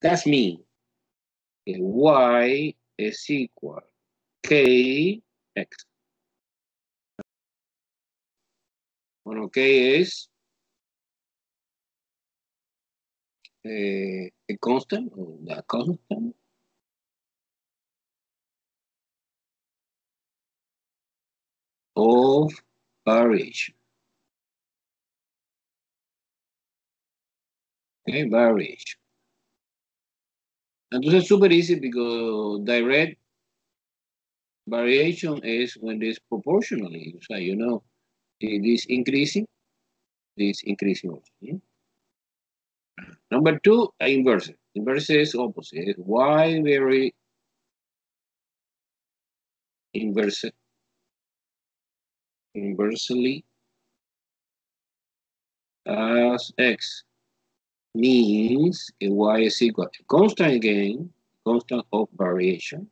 That's mean y is equal kx. Bueno, k es a constant, or the constant of variation. Okay, variation. Entonces es super easy because direct variation is when it's proportionally. So, you know, this increasing also. Number two, inverse. Inverse is opposite. Y vary inversely as x means y is equal to constant again, constant of variation,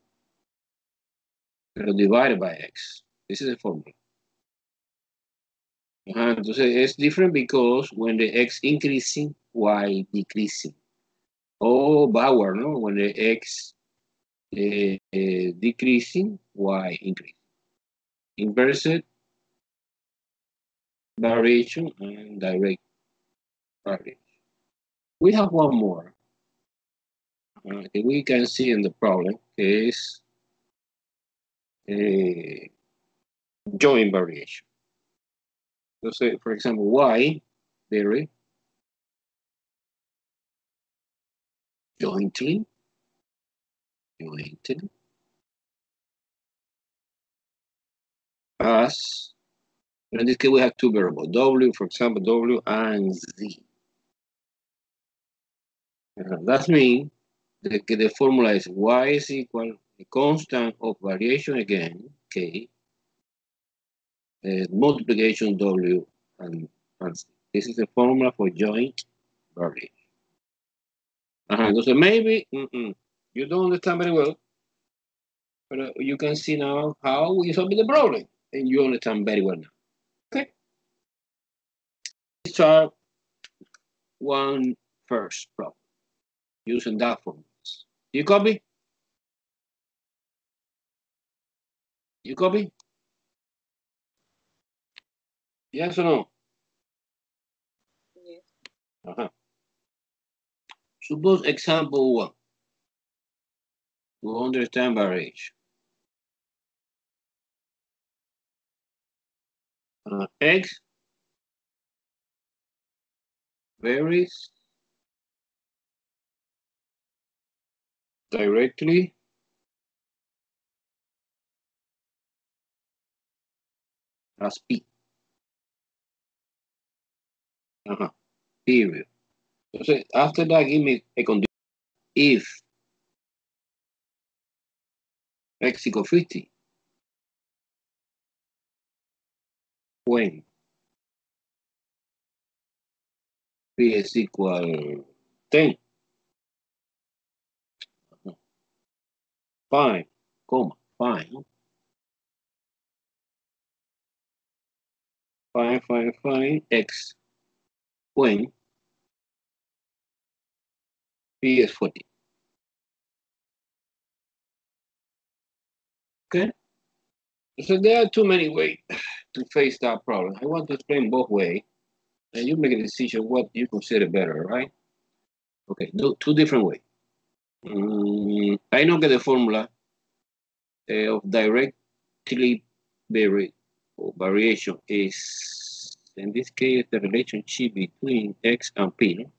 pero divided by x. This is the formula. Entonces it's different because when the x increasing, y decreasing. Or backward, no? When the x decreasing, y increasing. Inverse variation and direct variation. We have one more. We can see in the problem is joint variation. So say, for example, y vary jointly as, in this case we have two variables, w, for example, w and z. That means the formula is y is equal to the constant of variation again, k, multiplication w and z. This is the formula for joint variation. Entonces maybe you don't understand very well, but you can see now how we solve the problem, and you understand very well now. Okay. Let's start one first problem using that formula. You copy? You copy? Yes or no? Yes. Suppose example one. To understand variation. X varies directly as P. Period. So after that, give me a condition. If x equal 50, when P is equal 10, find x when P is 40. Okay? So there are too many ways to face that problem. I want to explain both ways, and you make a decision what you consider better, right? Okay, two different ways. I know that the formula of directly variation is, in this case, the relationship between x and p. No?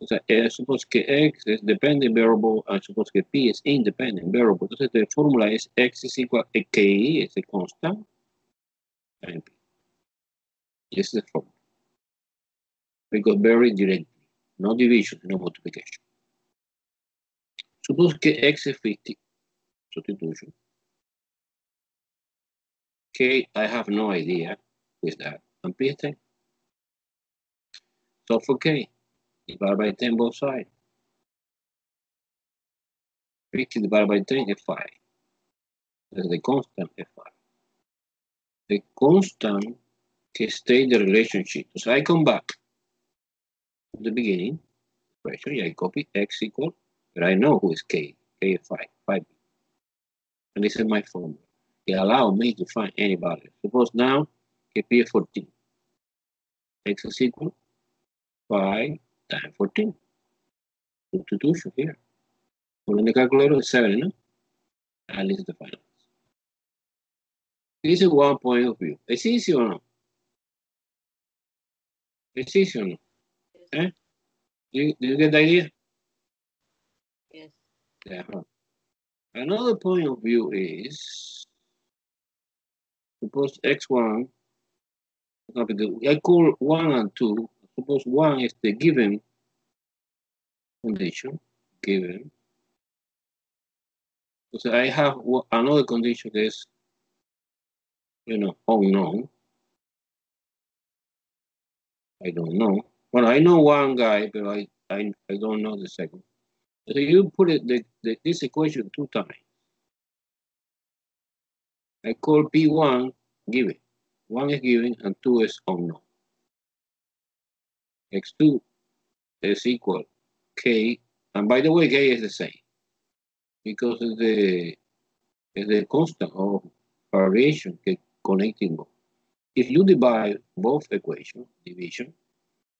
O sea, suppose que x is dependent variable and suppose que p is independent variable. Entonces, the formula is x is equal to k, is a constant, and p. This is the formula. Because very directly, no division, no multiplication. Suppose que x is 50, substitution. K, I have no idea with that. And p is 10. So for k, divided by 10 both sides. 50 divided by 10 is 5. That's the constant is 5. The constant can stay in the relationship. So I come back to the beginning. expression. I copy x equal, but I know who is k. K is 5. And this is my formula. It allows me to find any value. Suppose now kp is 14. X is equal 5 times 14. Substitution here. Put in the calculator is 7, no? And this is the final. This is one point of view. It's easy or no? It's easy or no? Eh? Do you get the idea? Yes. Yeah. Another point of view is, suppose x1, I call 1 and 2. Suppose 1 is the given condition, given. So I have another condition that is, unknown. I don't know. Well, I know one guy, but I don't know the second. So you put it this equation 2 times. I call P1 given. 1 is given and 2 is unknown. X2 is equal K, and by the way, K is the same because it's the constant of variation connecting both. If you divide both equations, division,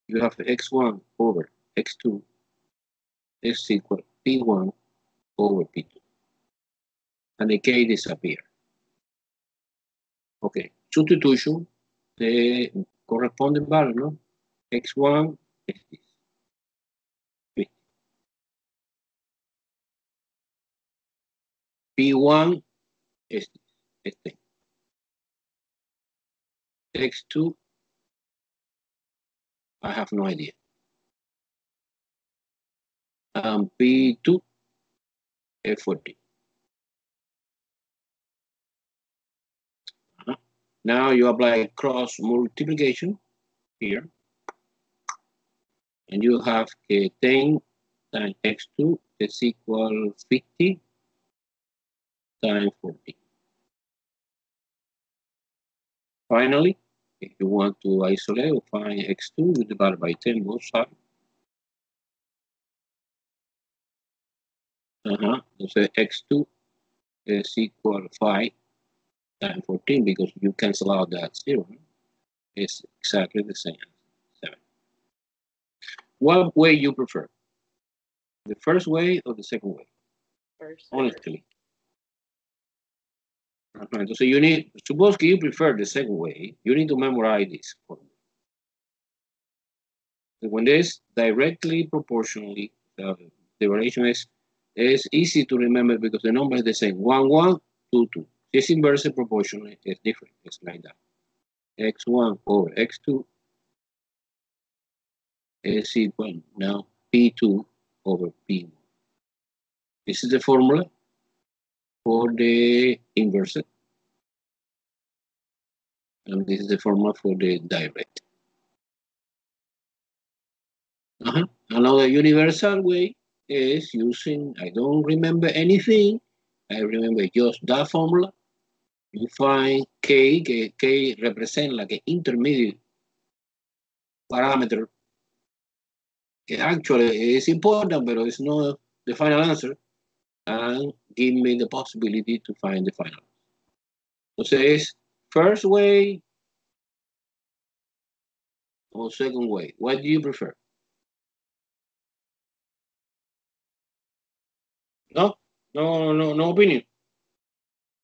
you have x1 over x2 is equal p1 over p2. And the k disappears. Okay, substitution, the corresponding value, no? X1 is this. 50. P1 is this. Is 10. X2, I have no idea. P2 is 40. Now you apply cross multiplication here. And you have 10 times x2 is equal 50 times 40. Finally, if you want to isolate or find x2, you divide by 10 both sides. So x2 is equal 5 times 14 because you cancel out that 0. It's exactly the same as 7. What way you prefer? The first way or the second way? First. Honestly. So you need, suppose you prefer the second way, you need to memorize this formula. When this directly proportionally, the variation is easy to remember because the number is the same. 1, 1, 2, 2. This inversely proportional is different. It's like that. X1 over X2 is equal now P2 over P1. This is the formula for the inverse. And this is the formula for the direct. Another universal way is using, I don't remember anything. I remember just that formula. You find K represent like an intermediate parameter. Actually, it's important, but it's not the final answer. And give me the possibility to find the final. So it's first way or second way. What do you prefer? No opinion.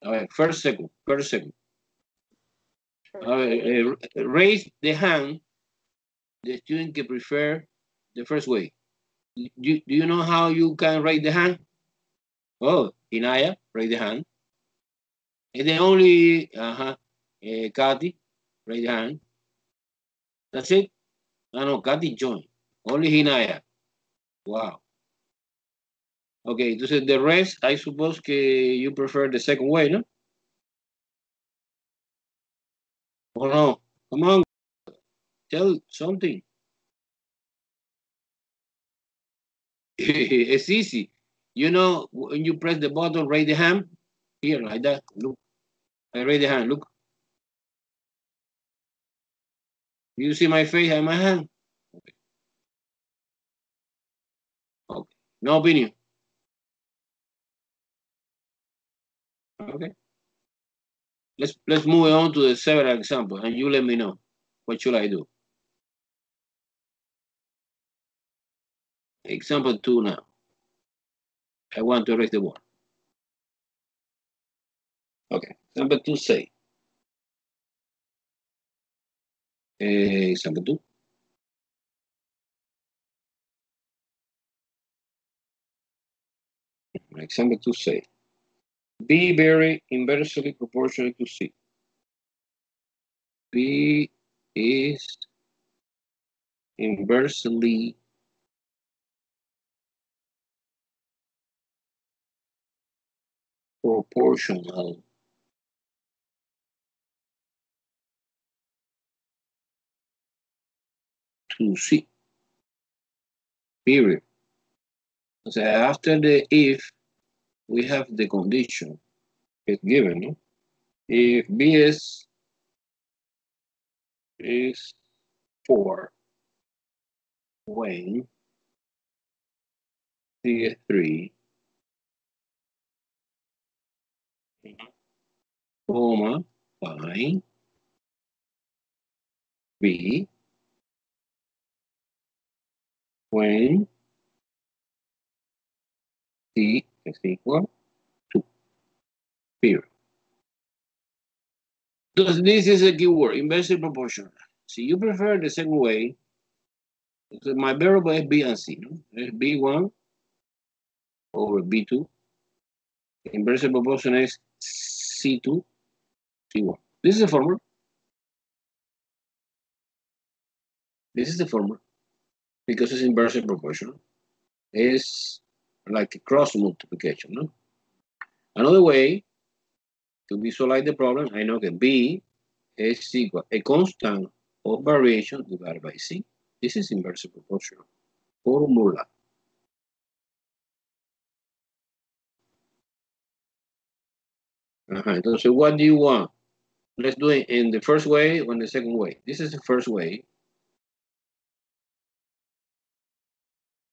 All right, first, second. Raise the hand. The student can prefer the first way. Do you know how you can raise the hand? Oh, Inaya, raise the hand. And the only, Kathy, raise the hand. That's it? No, Kathy joined. Only Hinaya. Wow. Okay, so the rest, I suppose you prefer the second way, no? Oh, no. Come on. Tell something. It's easy. You know, when you press the button, raise the hand. Here, like that. Look. I raise the hand. Look. You see my face and my hand? Okay. No opinion. Okay. Let's move on to the several examples, and you let me know what should I do. Example 2 now. I want to erase the one. Okay. Example 2 say. Example 2. Example 2 say. B very inversely proportional to C. B is inversely proportional to C. Period. So after the if, we have the condition. It's given, no? If BS is 4, when C is 3, comma, find B when C is equal to, period. So this is a keyword, inversely proportional. So you prefer the second way. So my variable is B and C, no? It's B1 over B2. Inversely proportional is C2, C1. This is the formula. This is the formula because it's inversely proportional. It's like a cross multiplication, no? Another way to visualize the problem, I know that B is equal a constant of variation divided by C. This is inversely proportional formula. Entonces, what do you want? Let's do it in the first way or in the second way. This is the first way.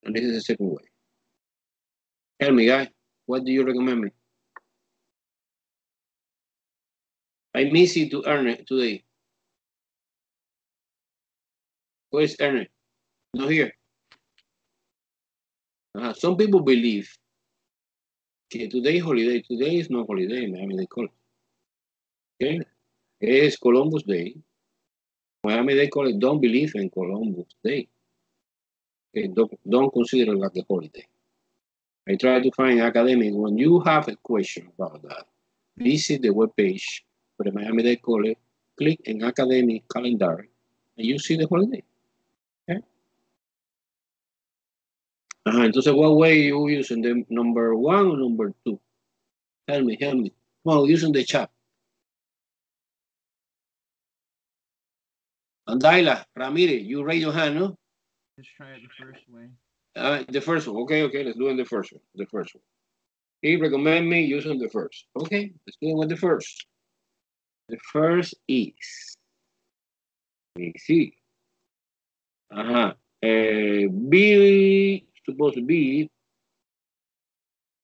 And this is the second way. Tell me, guys, what do you recommend me? I miss you to earn it today. Where's Ernest? Not here. Some people believe that today is holiday. Today is not holiday, Miami they call it. Okay? It's Columbus Day. Miami they call it don't believe in Columbus Day. Okay? Don't consider it like a holiday. I try to find academic. When you have a question about that, visit the webpage for the Miami Day College, click in academic calendar, and you see the holiday. Okay? Entonces, what way you using the number 1 or number 2? Help me. Come on, using the chat. And Daila, Ramirez, you raise your hand, no? Let's try it the first way. The first one. Okay, let's do it the first one. The first one. He recommend me using the first. Okay, let's do it with the first. The first is, let me see. B supposed to be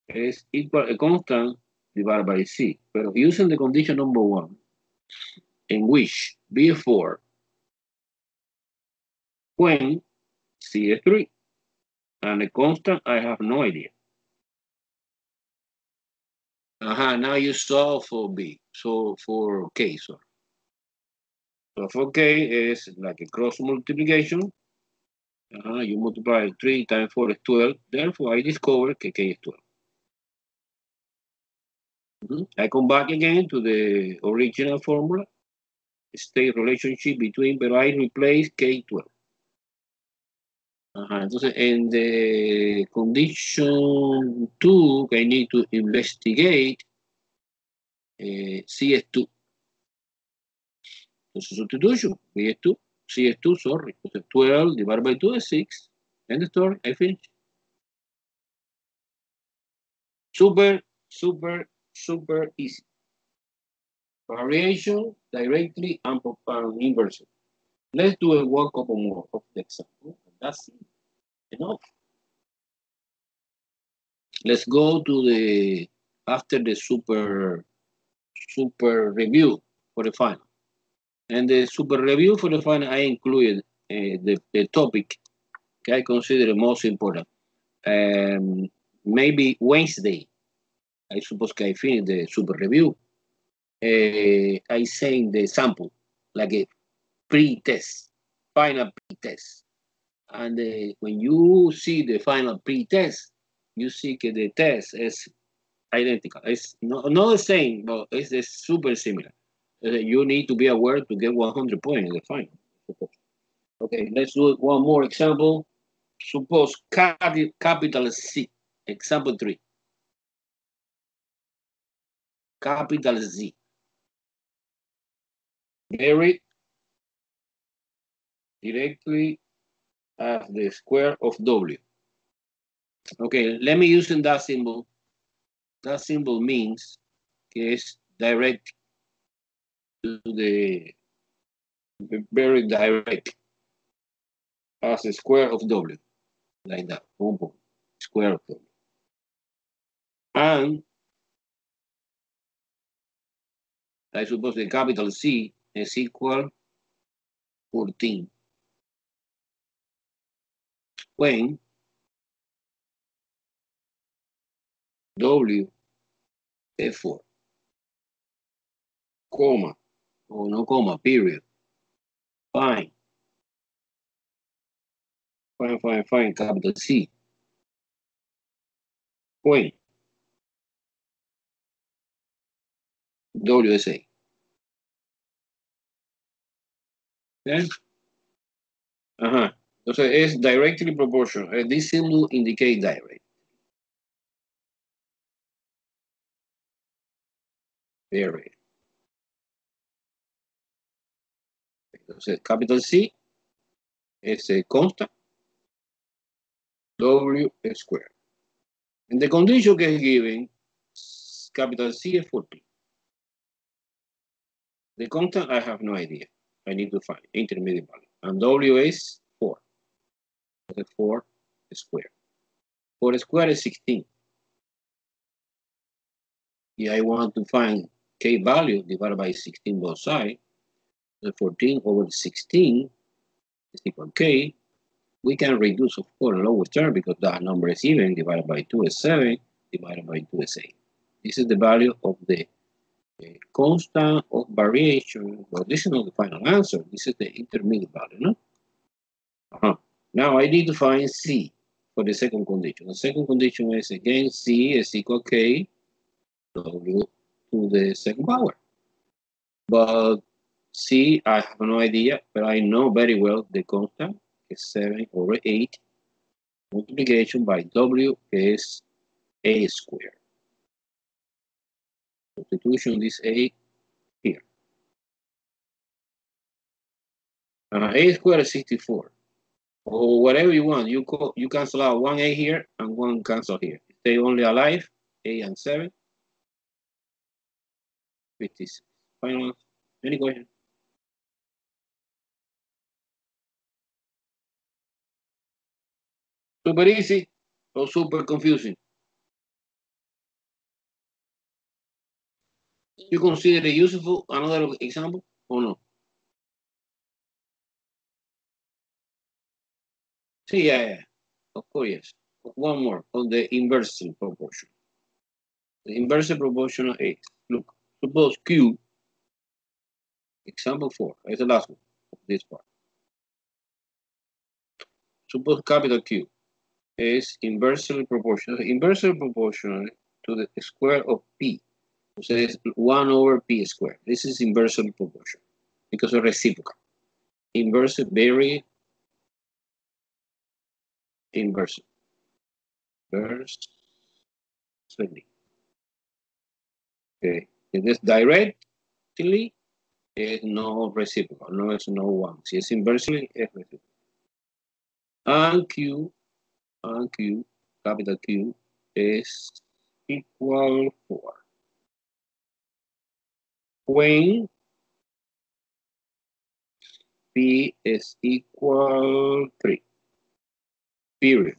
is equal a constant divided by C. But using the condition number 1, in which B is 4, when C is 3, and the constant I have no idea. Now you solve for B. So for K, sorry. So for K is like a cross multiplication. You multiply 3 times 4 is 12. Therefore, I discover that K is 12. I come back again to the original formula. State relationship between, but I replace K12. Entonces, en the condition 2, I need to investigate CS2. Entonces, substitution, CS2, CS2, sorry. Entonces, 12 divided by 2 is 6. End the story, I finish. Super easy. Variation directly and inversely. Let's do a couple more of the example. That's enough. Let's go to the after the super review for the final. And the super review for the final, I included the topic I consider the most important. Maybe Wednesday, I suppose I finished the super review. I send the sample, like a pre-test, final pre-test. And when you see the final pre-test, you see that the test is identical. It's not the same, but it's super similar. You need to be aware to get 100 points in the final. Okay, let's do one more example. Suppose capital C, example 3. Capital Z. Very directly as the square of W. Okay, let me use that symbol. That symbol means it's direct to the very direct as the square of W, like that. Boom, boom. Square of W. And I suppose the capital C is equal 14 when W is 4, comma, or no comma, period. Fine, capital C. When W is A. Okay? Entonces es directly proportional. This symbol indicates direct. Very. Entonces, capital C es constant W squared. And the condition que es given, capital C is 14. The constant, I have no idea. I need to find intermediate value. And W is 4. 4 squared. 4 squared is 16. If I want to find K value divided by 16 both sides, the 14 over 16 is equal to K. We can reduce, of course, lower term because that number is even. Divided by 2 is 7. Divided by 2 is 8. This is the value of the constant of variation. Well, this is not the final answer. This is the intermediate value, no? Now I need to find C for the second condition. The second condition is, again, C is equal to K W to the second power. But C, I have no idea, but I know very well the constant is 7 over 8. Multiplication by W is A squared. Substitution this A here. A squared is 64. Or whatever you want. You cancel out one A here and one cancel here. Stay only alive, A and 7. 56. Final answer. Any question? Super easy or super confusing? You consider it useful? Another example or no? See, yeah. Of course, yes. One more on the inverse proportion. The inverse proportional is, look, suppose Q, example 4, is the last one of this part. Suppose capital Q is inversely proportional to the square of P. So it's 1 over P squared. This is inversely proportional because of reciprocal. Inverse, very inverse. Inversely. Okay. If it's directly, it's no reciprocal. No, it's no 1. Si it's inversely, it's reciprocal. And Q, capital Q, is equal 4. When P is equal 3. Period.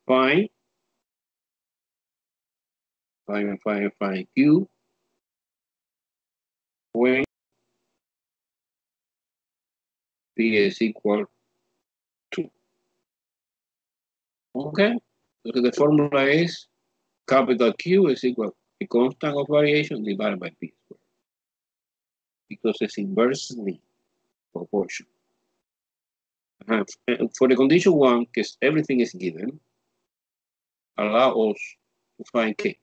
Find Find Q when P is equal to. Okay, so the formula is capital Q is equal to the constant of variation divided by P squared, because it's inversely proportional. For the condition 1, because everything is given, allow us to find K.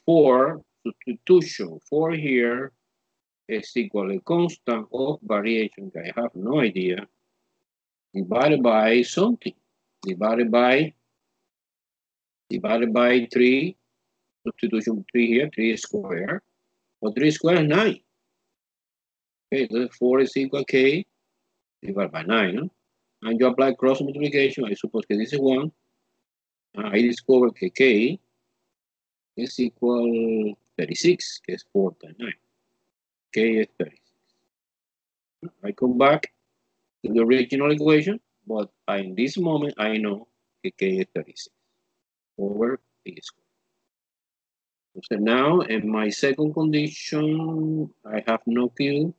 For substitution, 4 here is equal to constant of variation, I have no idea, divided by something, divided by 3, substitution 3 here, 3 squared, or 3 squared is 9. Okay, so 4 is equal to K divided by 9, no? And you apply cross multiplication, I suppose that this is 1. I discover that K is equal 36, que es 4 times 9. K is 36. I come back to the original equation, but in this moment, I know that K is 36 over P squared. So now, in my second condition, I have no Q,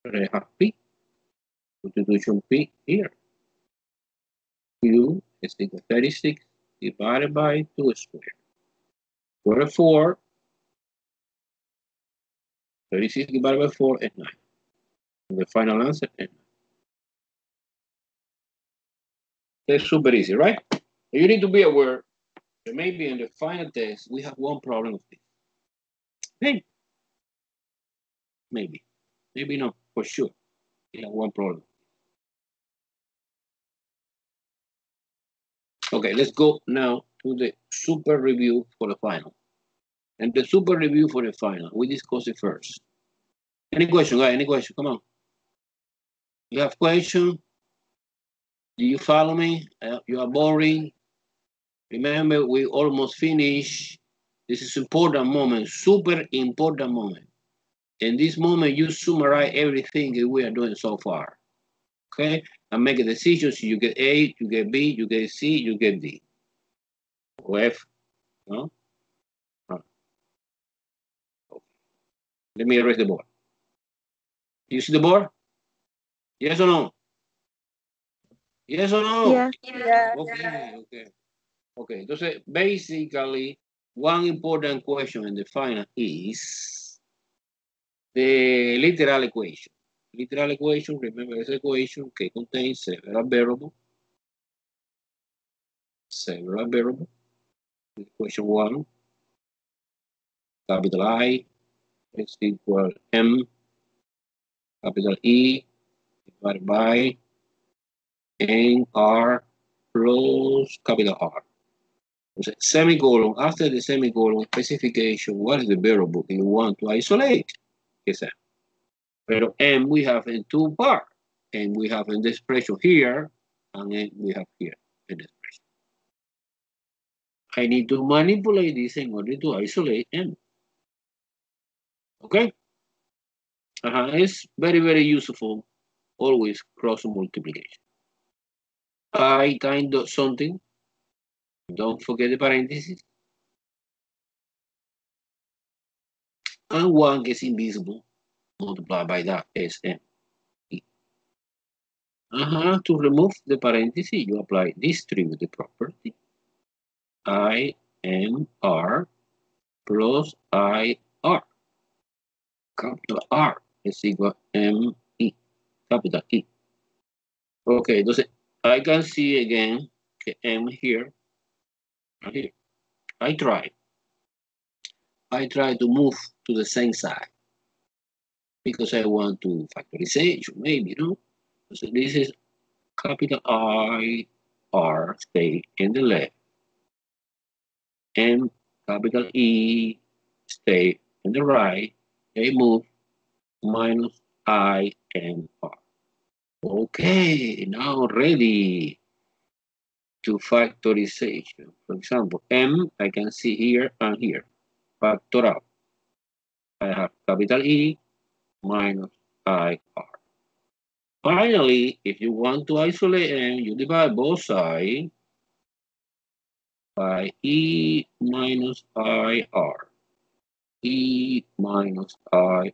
but I have P. Substitution P here. Q is equal to 36 divided by 2 squared. Wherefore, 36 divided by 4 is 9. And the final answer is 9. That's super easy, right? You need to be aware that maybe in the final test, we have one problem of this. Maybe not, for sure. We have one problem. Okay, let's go now to the super review for the final. And the super review for the final, we discuss it first. Any question, guys? Any question? Come on. You have question? Do you follow me? You are boring? Remember, we almost finished. This is important moment, super important moment. In this moment, you summarize everything that we are doing so far. Okay? And make a decision. So you get A, you get B, you get C, you get D. Or F. No? Okay. Let me erase the board. You see the board? Yes or no? Yes or no? Yeah. Okay. Entonces, basically, one important question in the final is the literal equation. Literal equation, remember, this equation que contains several variables. Equation 1, capital I is equal M, capital E, divided by N R plus capital R. Semicolon, after the semicolon, specification, what is the variable you want to isolate? Is M. Pero M we have in two parts. And we have in the expression here, and then we have here in the expression. I need to manipulate this in order to isolate M. Okay? It's very, very useful, always cross multiplication. I kind of something, don't forget the parentheses. And 1 gets invisible, multiplied by that is M. To remove the parenthesis, you apply distributive property. I M R plus I R. Capital R is equal to M E, capital E. Okay, entonces I can see again M here and here. I try to move to the same side because I want to factorization, maybe, no? So this is capital I R stay in the left, and capital E stay in the right. They move minus I and R. Okay, now ready to factorization. For example, M I can see here and here. Factor out. I have capital E minus I R. Finally, if you want to isolate M, you divide both sides by E minus IR. E minus IR.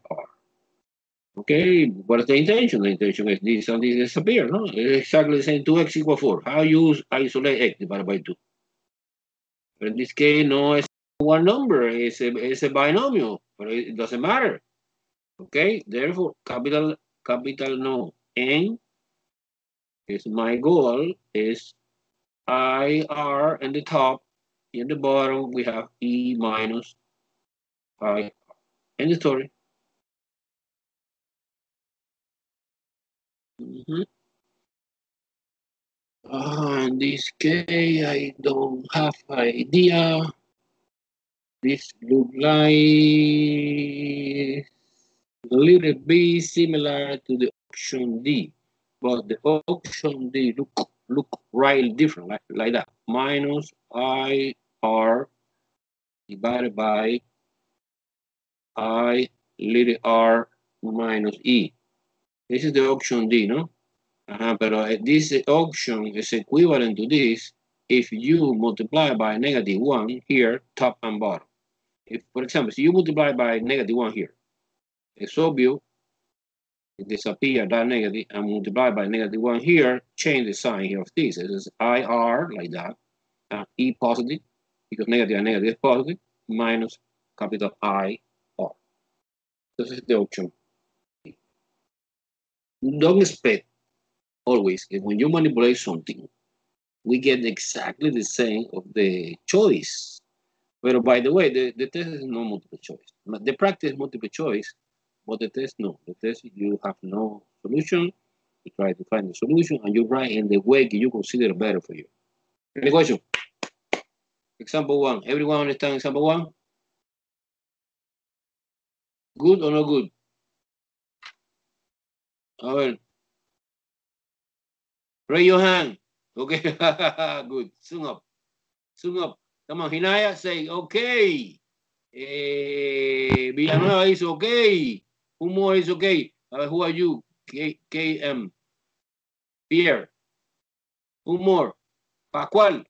Okay, what is the intention? The intention is this and this disappear, no? It's exactly the same, 2x equals 4. How you isolate x divided by 2? But in this case, no, it's one number, it's a binomial, but it doesn't matter. Okay, therefore, capital no, N is my goal, is IR in the top, in the bottom, we have E minus I. End the story. In this case, I don't have idea. This look like a little bit similar to the option D, but the option D look right different, like that. Minus IR divided by I little r minus E. This is the option D, no? But this option is equivalent to this if you multiply by negative 1 here, top and bottom. If, for example, if you multiply by negative 1 here, it's obvious, it disappears that negative, and multiply by negative 1 here, change the sign here of this. It is IR, like that, and E positive, because negative and negative is positive, minus capital I R. This is the option. Don't expect always that when you manipulate something, we get exactly the same of the choice. But by the way, the test is no multiple choice. The practice is multiple choice, but the test no. The test, you have no solution. You try to find the solution, and you write in the way you consider better for you. Any question? Example 1. Everyone understand example 1? Good or not good? A ver. Raise your hand. Okay. Good. Soon up. Soon up. Come on, Hinaya, say okay. Villanueva is okay. Who more is okay? Who are you? KM. Pierre. Who more? Pascual.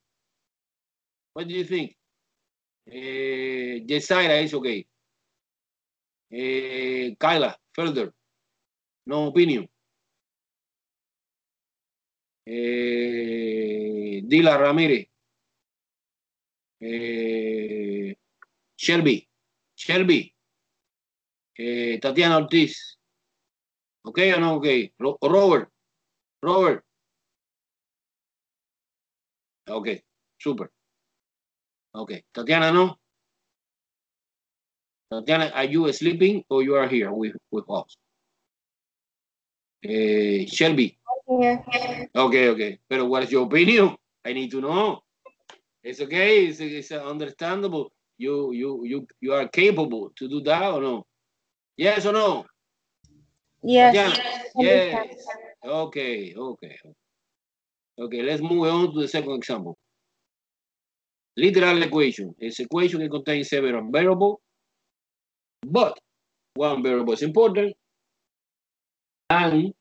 What do you think? Jesaira is okay. Kyla, further. No opinion. Dila Ramirez. Shelby. Tatiana Ortiz. Okay or no okay? Robert. Okay, super. Okay, Tatiana, no? Tatiana, are you sleeping or you are here with us? Shelby. Here. Okay. But what is your opinion? I need to know. It's okay. It's understandable. You are capable to do that or no? Yes or no? Yes. Tatiana? Yes. Okay. Let's move on to the second example. Literal equation. It's an equation that contains several variables, but one variable is important, and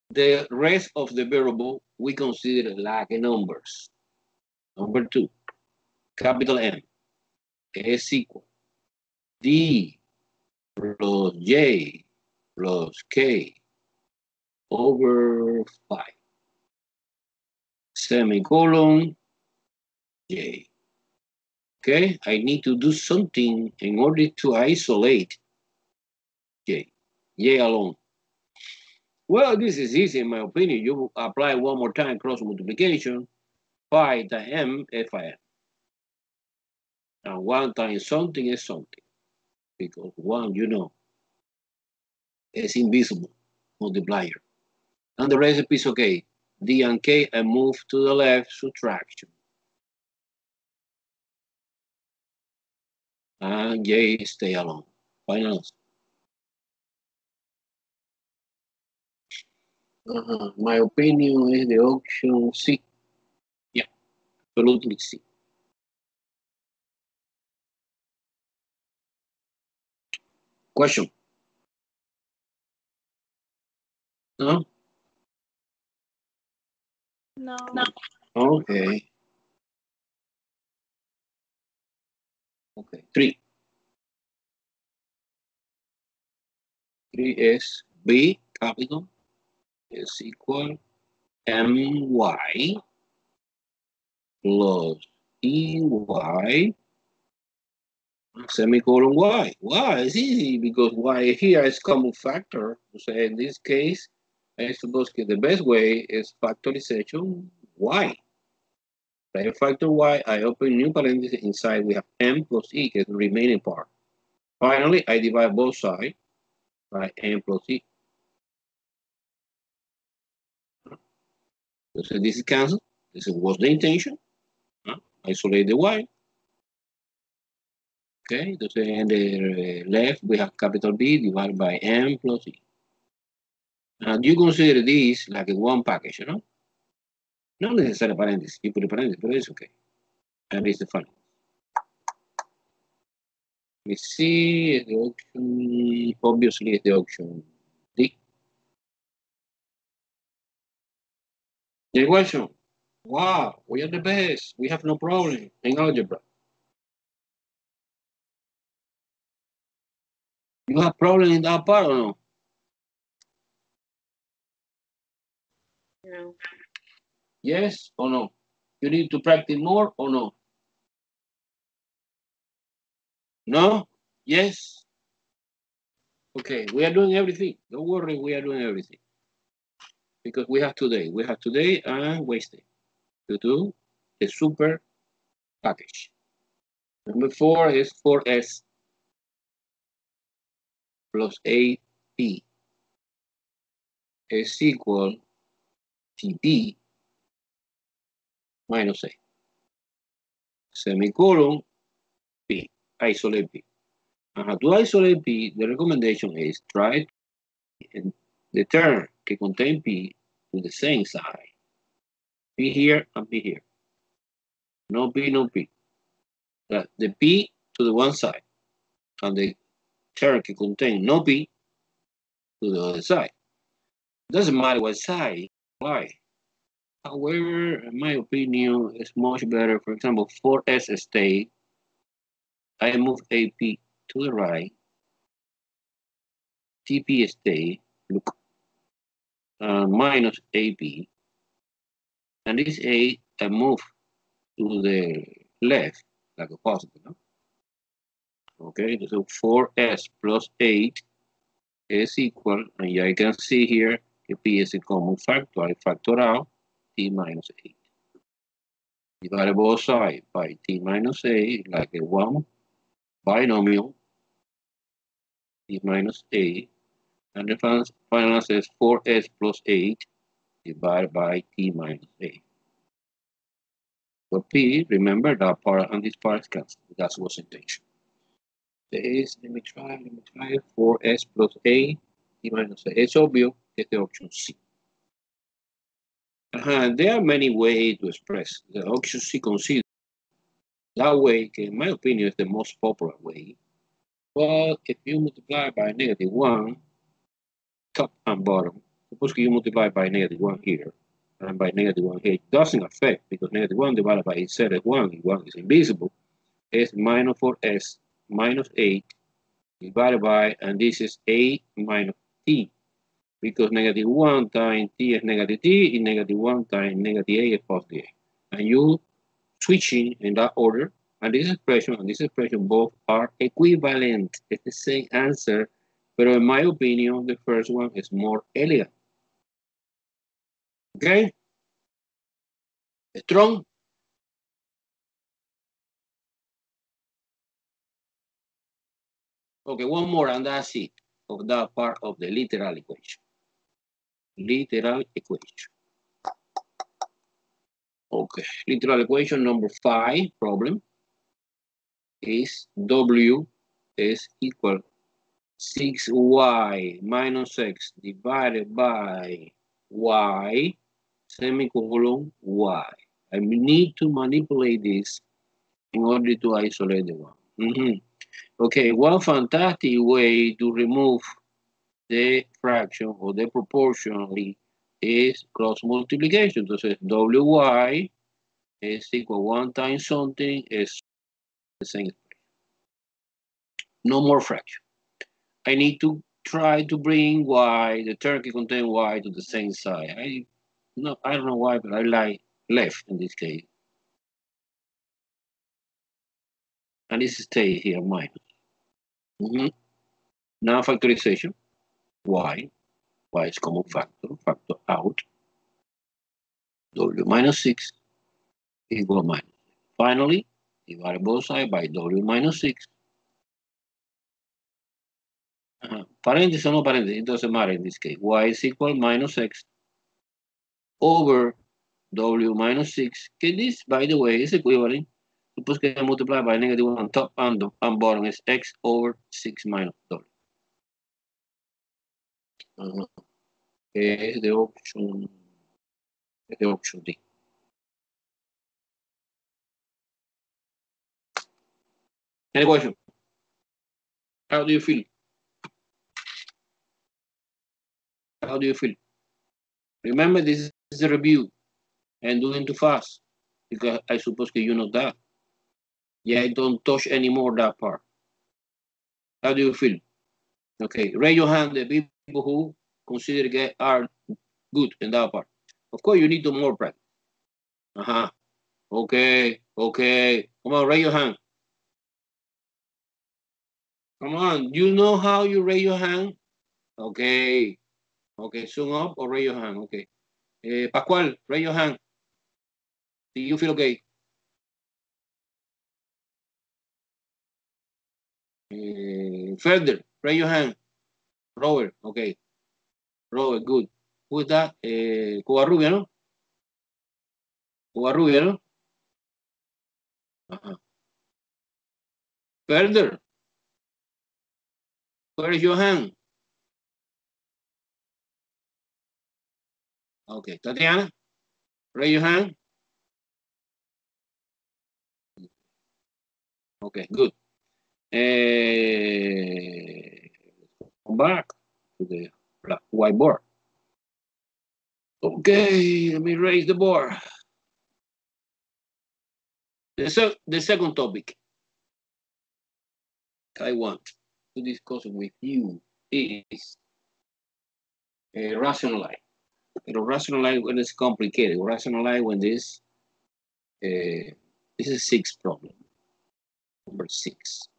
the rest of the variable we consider like numbers. Number 2, capital M is equal D plus J plus K over 5. Semicolon J. Okay, I need to do something in order to isolate J alone. Well, this is easy in my opinion. You apply one more time cross multiplication, phi times M, FIM. And 1 times something is something. Because 1, is invisible multiplier. And the recipe is okay. D and K, and move to the left, subtraction. And J stay alone. Final answer. My opinion is the option C. Yeah, absolutely C. Question? No? No. Okay. Okay, 3. 3 is B capital is equal my plus ey semicolon y. Y is easy because y here is common factor. So in this case, I suppose the best way is factorization y. I factor y, I open new parenthesis, inside we have m plus e, is the remaining part. Finally, I divide both sides by m plus e. So this is cancelled. This was the intention. Isolate the y. Okay, so in the left we have capital B divided by m plus e. And you consider this like a one package, you know? Not necessarily parentheses. You put a parenthesis, but it's okay. And it's the final. Let me see the option. Obviously, it's the option D. The equation. Wow, we are the best. We have no problem in algebra. You have problem in that part or no? No. Yes or no? You need to practice more or no? No? Yes? Okay, we are doing everything. Don't worry, we are doing everything. Because we have today. We have today and Wednesday to do the super package. Number 4 is 4s plus 8p is equal to b minus a. Semicolon p. Isolate p. And how to isolate p, the recommendation is try to the term que contain p to the same side. P here and p here. No p, no p. The p to the one side and the term que contain no p to the other side. Doesn't matter what side, why. However, in my opinion, it's much better. For example, 4s stay. I move AP to the right. TP stay. Look. Minus AP. And this A, I move to the left, like a positive. No? Okay, so 4s plus 8 is equal, and I can see here, if P is a common factor, I factor out T minus 8. Divide both sides by T minus 8, like a 1 binomial, T minus 8, and the final answer is 4s plus 8 divided by T minus 8. For P, remember that part and this part is cancelled. That was intention. Let me try 4s plus 8 T minus 8. It's obvious, it's the option C. There are many ways to express the option C considered. That way, in my opinion, is the most popular way. But if you multiply by -1, top and bottom, suppose you multiply by -1 here and by -1 here, it doesn't affect because -1 divided by itself is 1, 1 is invisible. It's minus 4s minus 8 divided by, and this is a minus t, because -1 times t is negative t, and -1 times negative a is positive a. And you switching in that order, and this expression both are equivalent. It's the same answer, but in my opinion, the first one is more elegant. Okay? Strong? Okay, one more, and that's it, of that part of the literal equation. Literal equation. Okay, literal equation number 5 problem is W is equal 6y minus x divided by y semicolon y. I need to manipulate this in order to isolate the one. Okay, one fantastic way to remove the fraction or the proportionally is cross multiplication. Entonces, wy is equal 1 times something is the same. No more fraction. I need to try to bring y, the term can contain y to the same side. I don't know why, but I like left in this case. And this stays here minus. Now factorization. Y is common factor out. W minus 6 equal minus. Finally, divide both sides by W minus 6. Paréntesis o no paréntesis, it doesn't matter in this case. Y is equal minus x over W minus 6. Okay, this, by the way, is equivalent. Suppose que multiply by negative 1 on top and bottom is x over 6 minus W. Es de option D. Any question? How do you feel? How do you feel? Remember, this is a review and doing too fast because I suppose that you know that. Yeah, I don't touch anymore that part. How do you feel? Okay, raise your hand, the people who consider that are good in that part. Of course, you need to more practice. Okay. Come on, raise your hand. Come on, you know how you raise your hand? Okay, zoom up or raise your hand. Okay. Pascual, raise your hand. Do you feel okay? Further, raise your hand. Robert, okay. Robert, good. Who is that? Covarrubia, no? Covarrubia, no? Further. Where is your hand? Okay, Tatiana, raise your hand. Okay, good. Come back to the whiteboard. Okay, let me raise the board. The second topic I want to discuss with you is rationalize. Rationalize when it's complicated. Rationalize when this is a 6 problem. Number 6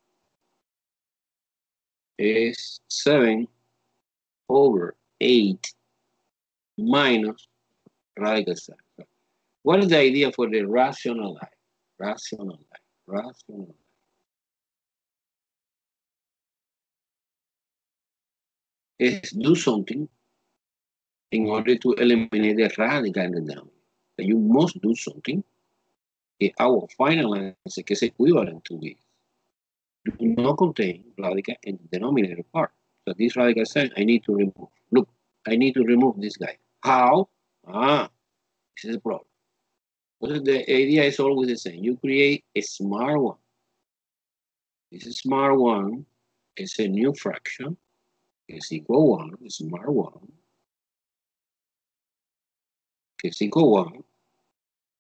is 7 over 8 minus radical 7. What is the idea for the rationalize? Rationalize. Is do something in order to eliminate the radical in the denominator. You must do something. Our final answer is equivalent to this. Do not contain radical in the denominator part. So this radical sign I need to remove. Look, I need to remove this guy. How? This is the problem. But the idea is always the same. You create a smart one. This is smart one is a new fraction. Is equal 1, smart 1. Is equal 1.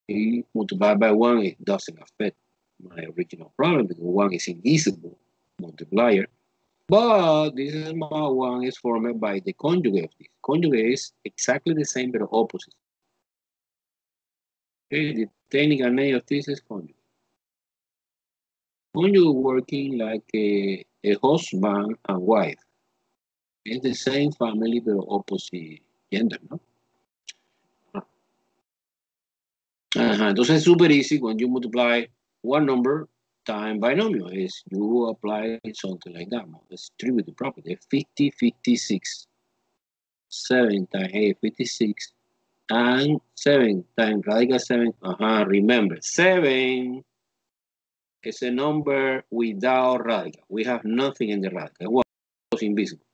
You multiply by 1, it doesn't affect my original problem because 1 is invisible multiplier. But this smart 1 is formed by the conjugate of this. Conjugate is exactly the same but opposite. Okay, the technical name of this is conjugate. Conjugate working like a husband and wife. It's the same family but opposite gender, no? Entonces es super easy when you multiply one number time binomial. Is you apply something like that. Let's distribute the property. 50, 56. 7 times 8, 56. And 7 times radical 7. Remember, 7 is a number without radical. We have nothing in the radical. It was invisible.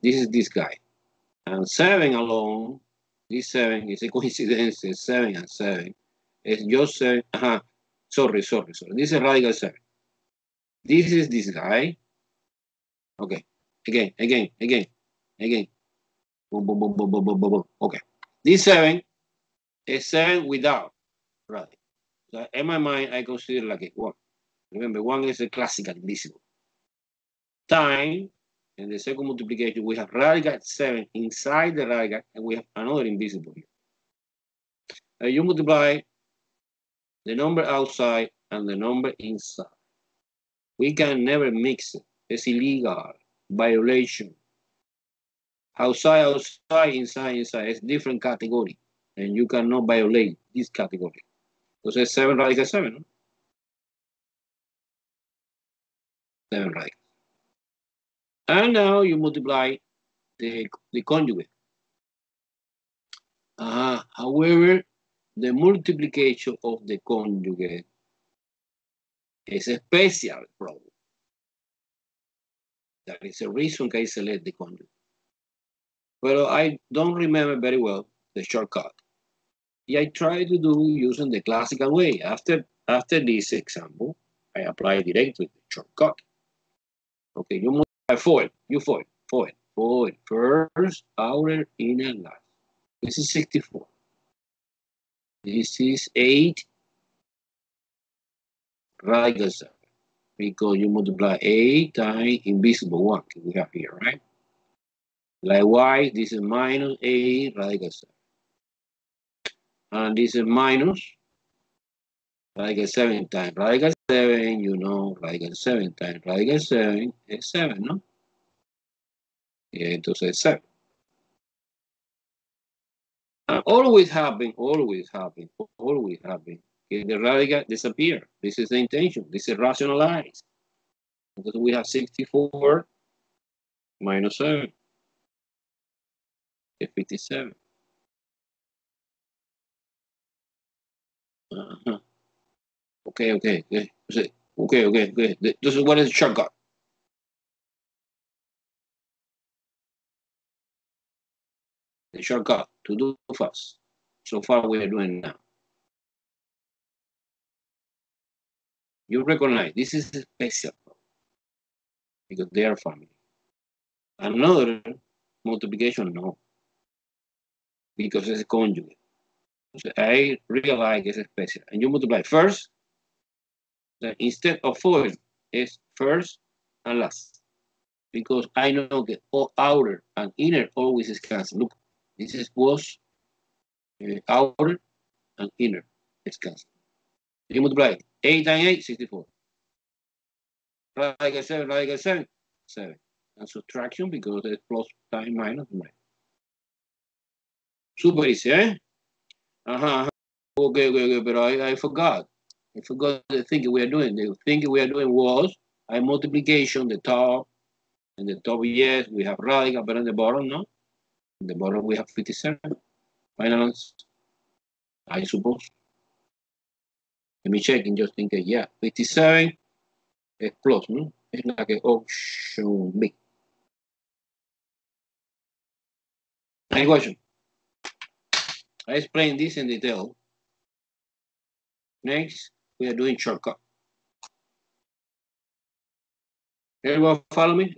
This is this guy. And 7 alone, this 7 is a coincidence. 7 and 7. It's just 7. Sorry. This is radical 7. This is this guy. Okay. Again. Boom. Okay. This 7 is 7 without radical. So in my mind, I consider like it. Well, Remember, 1 is a classical invisible. Time, and the second multiplication, we have radical 7 inside the radical, and we have another invisible here. You multiply the number outside and the number inside. We can never mix it. It's illegal, violation. Outside, inside. It's different category. And you cannot violate this category. So it's 7 radical 7, no? 7 radical. And now you multiply the conjugate. However, the multiplication of the conjugate is a special problem. That is the reason I select the conjugate. But I don't remember very well the shortcut. I try to do using the classical way. After this example, I apply directly the shortcut. Okay, you multiply foil. First, outer, inner, last. This is 64. This is 8 radical 7. Because you multiply 8 times invisible 1 we have here, right? Likewise, this is minus 8 radical 7. And this is minus radical 7 times radical 7, you know, radical 7 times radical 7 is 7, no? Y entonces es 7. And always happen. The radical disappear. This is the intention. This is rationalized. Because we have 64 minus 7 is 57. Okay. This is what is shortcut. The shortcut to do fast. So far we are doing now. You recognize this is a special problem because they are family. Another multiplication, no, because it's a conjugate. So I realize it's special. And you multiply first, then instead of foil, it's first and last. Because I know that all outer and inner always is cancelled. Look, this was outer and inner is cancelled. You multiply 8 times 8, 64. Radical 7, 7. And subtraction because it's plus times minus. Super easy, eh? Okay, but I forgot. I forgot the thing we are doing. The thing we are doing was a multiplication, the top, and the top, yes, we have radical, but on the bottom, no? In the bottom, we have 57. Final answer, I suppose. Let me check and just think, yeah, 57 is plus, no? It's like an option B. Any question? I explained this in detail. Next, we are doing shortcut. Everyone follow me?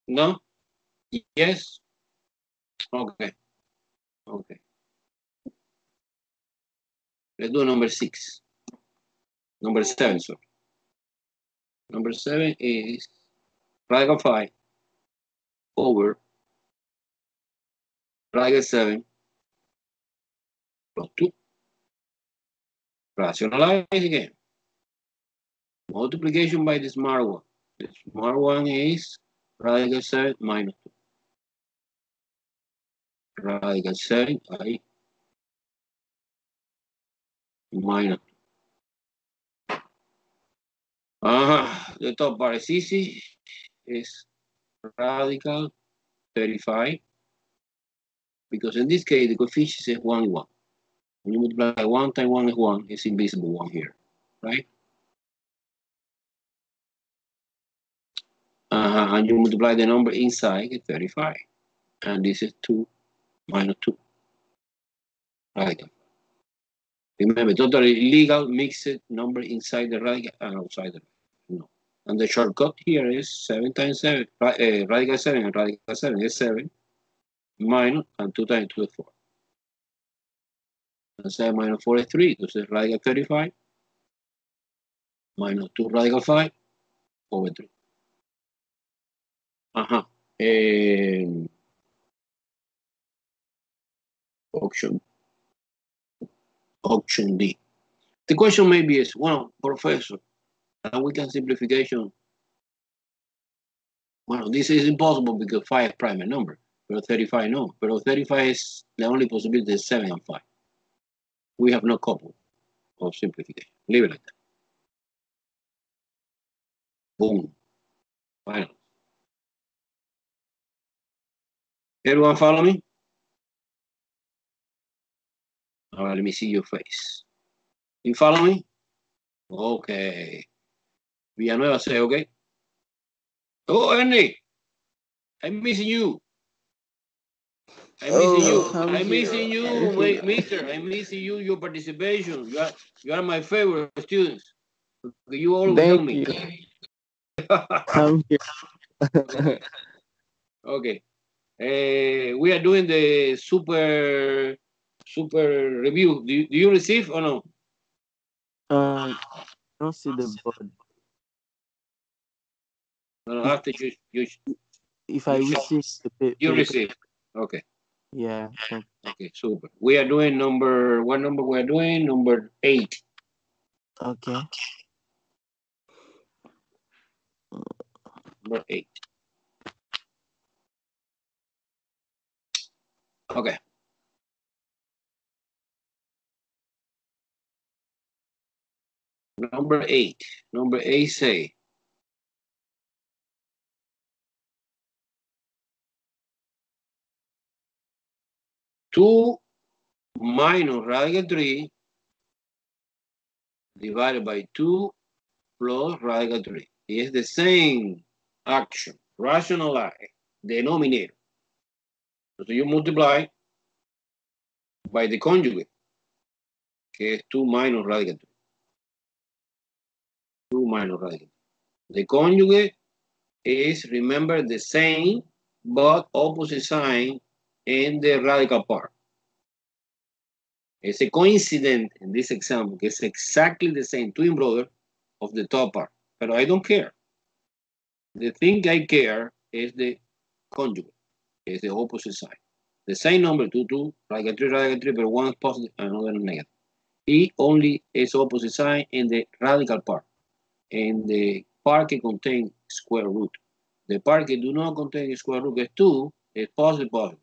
No? Yes? Okay. Let's do number 6. Number 7, sorry. Number 7 is radical 5 over radical 7 plus 2. Rationalize again. Multiplication by the smart one. The smart one is radical 7 minus 2. Radical 7 minus 2. The top part is easy. Is radical 35. Because in this case, the coefficient is 1, 1. When you multiply 1 times 1 is 1, it's invisible 1 here, right? And you multiply the number inside, it's 35. And this is 2 minus 2. Radical. Remember, totally illegal mixed number inside the radical and outside the radical. No. And the shortcut here is 7 times 7, radical 7 and radical 7 is 7, minus, and 2 times 2 is 4. And 7 minus 4 is 3. Entonces radical 35 minus 2 radical 5 over 3. Ajá. Option D. The question maybe is, well, professor, we can simplification. Well, this is impossible because 5 is prime number. But 35 no. But 35 is the only possibility is 7 and 5. We have no couple of simplification. Leave it like that. Boom. Final. Everyone follow me? All right, let me see your face. You follow me? Okay. Villanueva say, okay. Oh, Ernie, I'm missing you. I'm missing you. I'm missing you, mister. I'm missing you, your participation. You are my favorite students. You always help me. I'm here. Okay. We are doing the super review. Do you receive or no? I don't see the board. No, after you If I receive the paper. You receive. Okay. Yeah. Okay, super. We are doing what number we are doing? Number 8. Okay. Number 8. Okay. Number 8. Number 8 say, two minus radical 3 divided by 2 plus radical 3. It's the same action. Rationalize denominator. So you multiply by the conjugate, que es 2 minus radical 3. 2 minus radical 3. The conjugate is, remember, the same but opposite sign in the radical part. It's a coincidence in this example. It's exactly the same twin brother of the top part. But I don't care. The thing I care is the conjugate. It's the opposite side. The same number, 2, radical 3, but one is positive and another negative. It only is opposite sign in the radical part. And the part that contains square root. The part that do not contain square root is 2, is positive.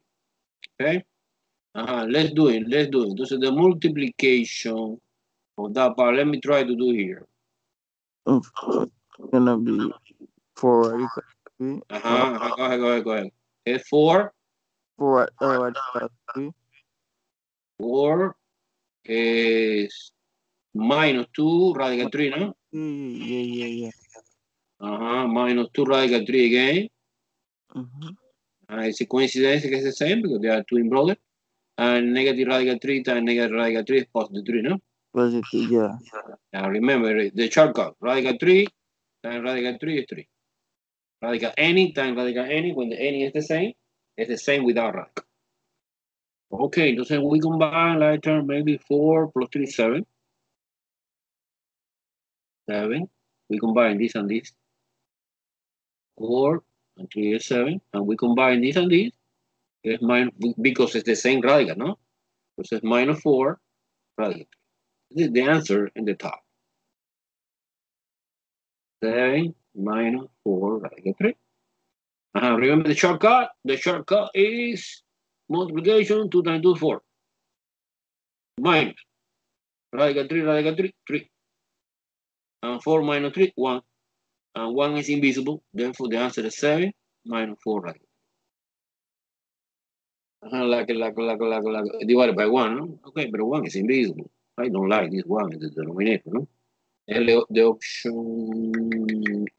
Okay? Let's do it. Entonces, the multiplication of that part, let me try to do here. It's gonna be 4 radical 3. Go ahead. It's 4. 4 radical 3. 4 is minus 2 radical 3, no? Yeah. Minus 2 radical 3 again. It's a coincidence que it's the same because they are twin brothers. And negative radical 3 times negative radical 3 is positive 3, no? Positive, yeah. Now remember the shortcut. Radical 3 times radical 3 is 3. Radical any times radical any, when the any is the same, it's the same without radical. Okay, entonces we combine like term maybe 4 plus 3 is 7. 7. We combine this and this. 4 and 3 is 7. And we combine this and this. It's minus, because it's the same radical, no? Because it's minus 4 radical. This is the answer in the top. 7 minus 4 radical 3. Remember the shortcut? The shortcut is multiplication. 2 times 2 is 4. Minus radical 3, 3. And 4 minus 3, 1. And 1 is invisible. Therefore, the answer is 7 minus 4 radical. Like divided by 1, no? Okay, but 1 is invisible. I don't like this 1 in the denominator, no? The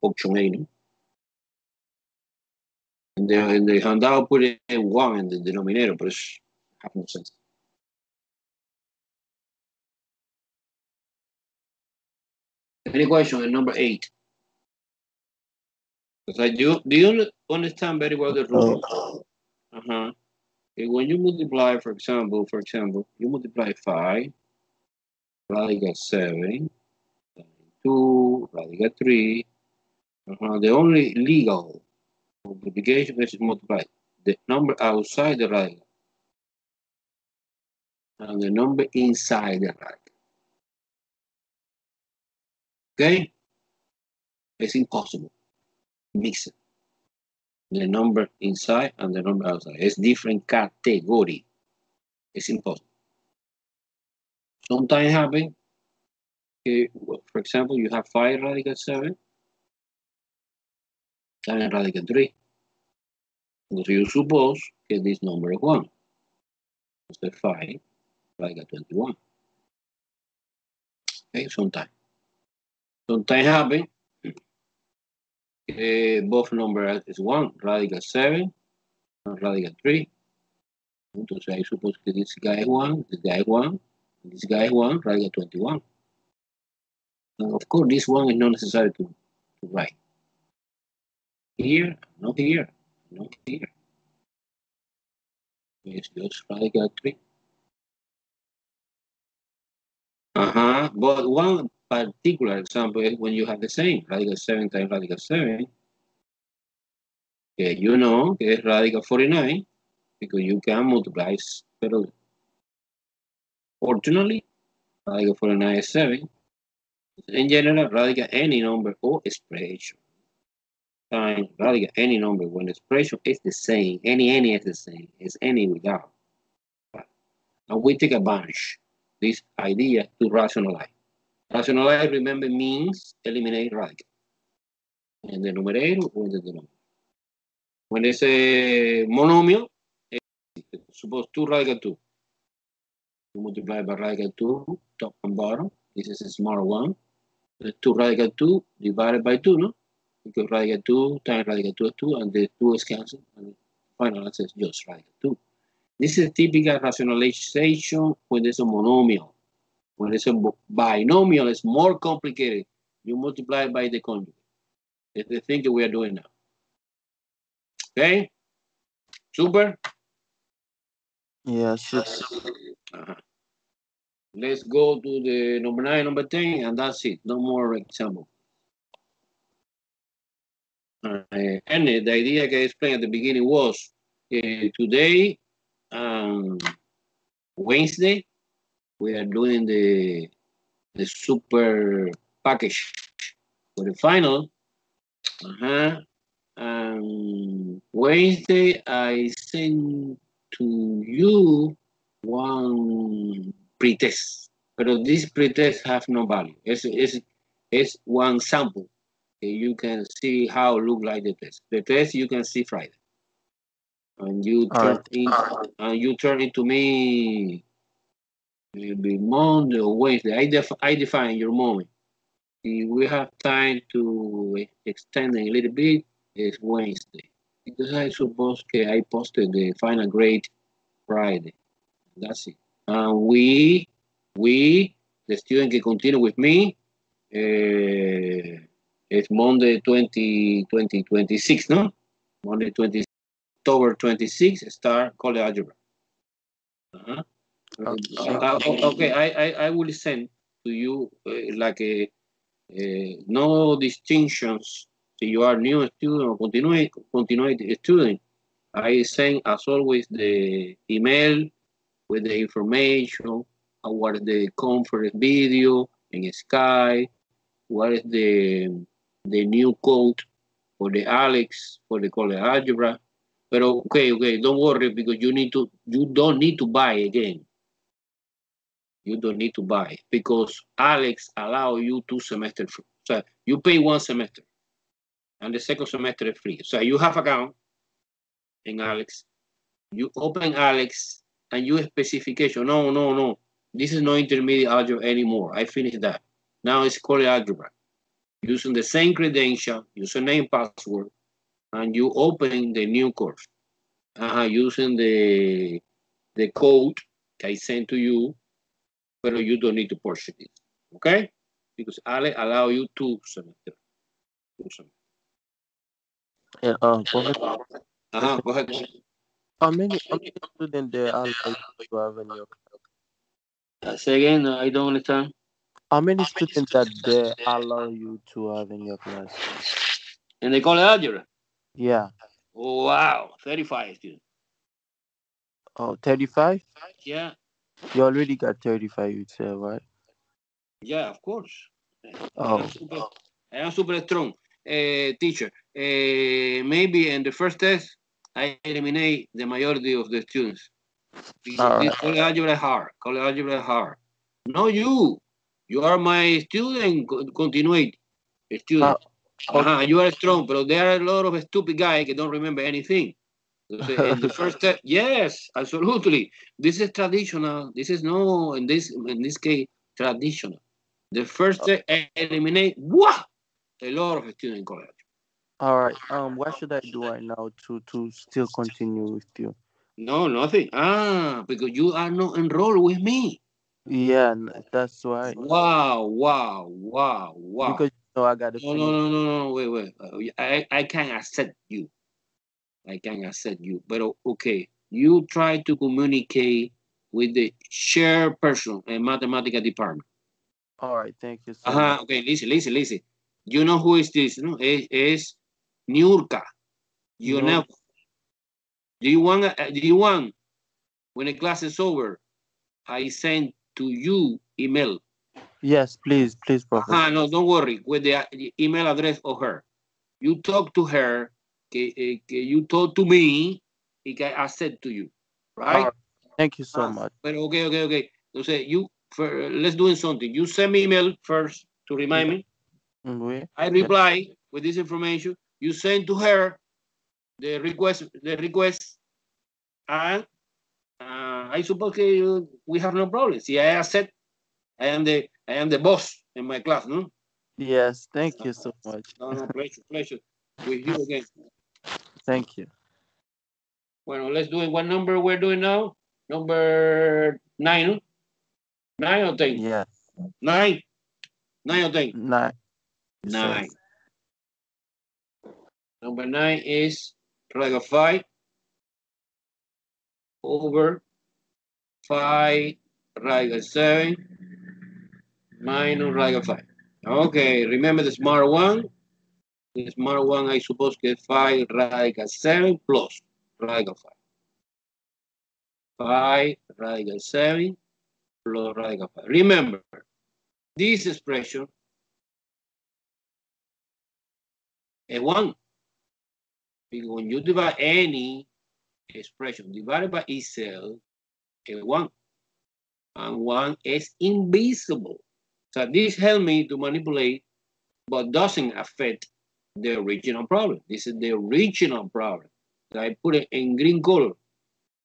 option A, no? In the handout, put a 1 in the denominator, but it's have no sense. Any question in number 8? Because do you understand very well the rule? When you multiply, for example, you multiply 5, radical 7, 2, radical 3. The only legal multiplication is multiply the number outside the radical and the number inside the radical. Okay? It's impossible. Mix it. The number inside and the number outside. It's different category. It's impossible. Sometimes happen. For example, you have 5 radical 7 times radical 3. So you suppose that this number is 1. So 5 radical 21. Okay, sometimes. Sometimes happen. Both numbers is 1, radical 7 and radical 3. Entonces I suppose that this guy is 1, this guy is 1, this guy is 1, radical 21. And of course, this one is not necessary to write. Here, not here, not here. It's just radical 3. But one particular example is when you have the same radical 7 times radical 7. You know it's radical 49 because you can multiply. Pero fortunately, radical 49 is 7. In general, radical any number or expression times radical any number when the expression is the same. Any is the same. It's any without. And we take advantage this idea to rationalize. Rationalize, remember, means eliminate radical in the numerator or in the denominator. When it's a monomial, suppose 2 radical 2. You multiply by radical 2, top and bottom. This is a small one. 2 radical 2 divided by 2, no? Because radical 2 times radical 2 is 2, and the 2 is cancelled, and the final answer is just radical 2. This is typical rationalization when there's a monomial. When it's a binomial, it's more complicated. You multiply by the conjugate. It's the thing that we are doing now. Okay? Super? Yeah, super. Let's go to the number 9, number 10, and that's it. No more example. And the idea I explained at the beginning was today, Wednesday, we are doing the super package for the final. Wednesday, I sent to you one pretest, but this pretest have no value. It's one sample. You can see how it look like the test. The test you can see Friday, and you turn into me. Maybe Monday or Wednesday. I define your moment. If we have time to extend a little bit, it's Wednesday. Because I suppose I posted the final grade Friday. That's it. And we, the student can continue with me, it's Monday 26, no? Monday 20, October 26, start college algebra. Okay, I will send to you like no distinctions if you are new student or continuing student. I send as always the email with the information, what is the conference video in Skype, what is the new code for the Alex for the college algebra. But okay, don't worry because you don't need to buy again. You don't need to buy because Alex allow you 2 semesters free. So you pay 1 semester and the second semester is free. So you have account in Alex. You open Alex and you specification. No. This is no intermediate algebra anymore. I finished that. Now it's college algebra. Using the same credential, username, password, and you open the new course. Using the code I sent to you, but you don't need to purchase it. Okay? Because Ale allow you 2 semesters. Yeah, Go ahead. How many students they allow you to have in your Say again, I don't understand. how many students that they allow you to have in your class? And they call it algebra. Yeah. Oh, wow, 35 students. Oh, 35? Yeah, You already got 35, you say, right? yeah, of course. I am Oh, super, I am super strong. Teacher, maybe in the first test, I eliminate the majority of the students because all this right. college algebra is hard. College algebra is hard. No, you. You are my student, continuate Uh, student. okay. You are strong, but there are a lot of stupid guys that don't remember anything. So in the first step, yes, absolutely. This is traditional. This is no, in this case, traditional. The first step, eliminate a lot of students in college. All right. What should I do right now to still continue with you? No, nothing. Because you are not enrolled with me. Yeah, that's why. Wow, wow, wow, wow. Because I gotta No, no, finish. no, no, no. Wait. I can't accept you. I can accept you. But okay, you try to communicate with the shared person in mathematical department. All right. Thank you so much. Okay, listen. You know who is this? No, es Niurka. You No. know. Do you want when the class is over, I send to you email. Yes, please, Professor. No, don't worry. With the email address of her. You talk to her, que you talk to me, y que I said to you, All right? right. Thank you so much. But okay. Entonces, let's do something. You send me email first to remind Yeah. me. Oui. I Yeah. reply with this information. You send to her the request, and I suppose we have no problem. See, I accept. I am the boss in my class, no? Yes. Thank you so much. No, pleasure. With you again. Thank you. Well, let's do it. What number we're doing now? Number 9, no? 9 or 10? Yeah. 9. 9 or 10? 9. 9. Number 9 is radical 5 over 5 radical 7 minus radical 5. Okay, remember the smart one. The smart one, I suppose, get 5 radical 7 plus radical 5. 5 radical 7 plus radical 5. Remember, this expression is 1. Because when you divide any expression divided by itself, a 1. And 1 is invisible. So this helps me to manipulate, but doesn't affect the original problem. This is the original problem. So I put it in green color,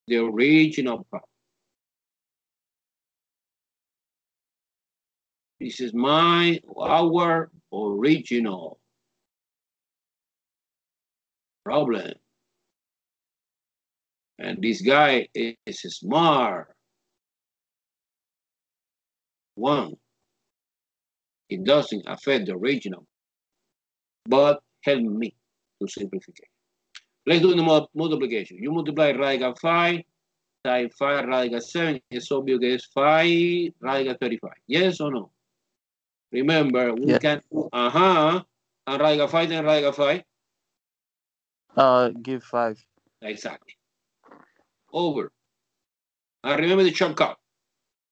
the original problem. This is our original problem. And this guy is smart. 1. It doesn't affect the original, but help me to simplify. Let's do the multiplication. You multiply radical 5 times 5 radical 7. It's obvious que es 5 radical 35. Yes or no? Remember, we Yeah. can do, and radical 5 times radical 5. Give 5. Exactly. Over. And remember the shortcut.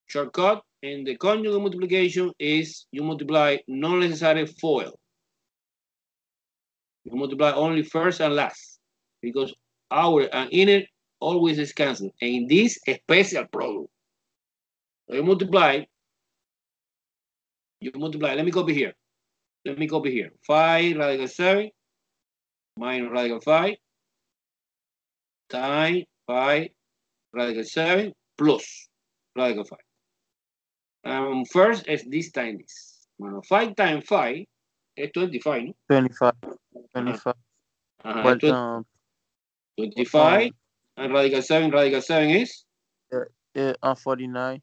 Shortcut in the conjugate multiplication is you multiply not necessarily FOIL. You multiply only first and last. Because our and inner always is cancelled. And in this special problem, you multiply, let me copy here. 5 radical 7 minus radical 5 times 5 radical 7 plus radical 5. First is this time this. Bueno, 5 times 5 is 25, no? 25. Ajá. 25. Es But 25 and radical 7 is? 49.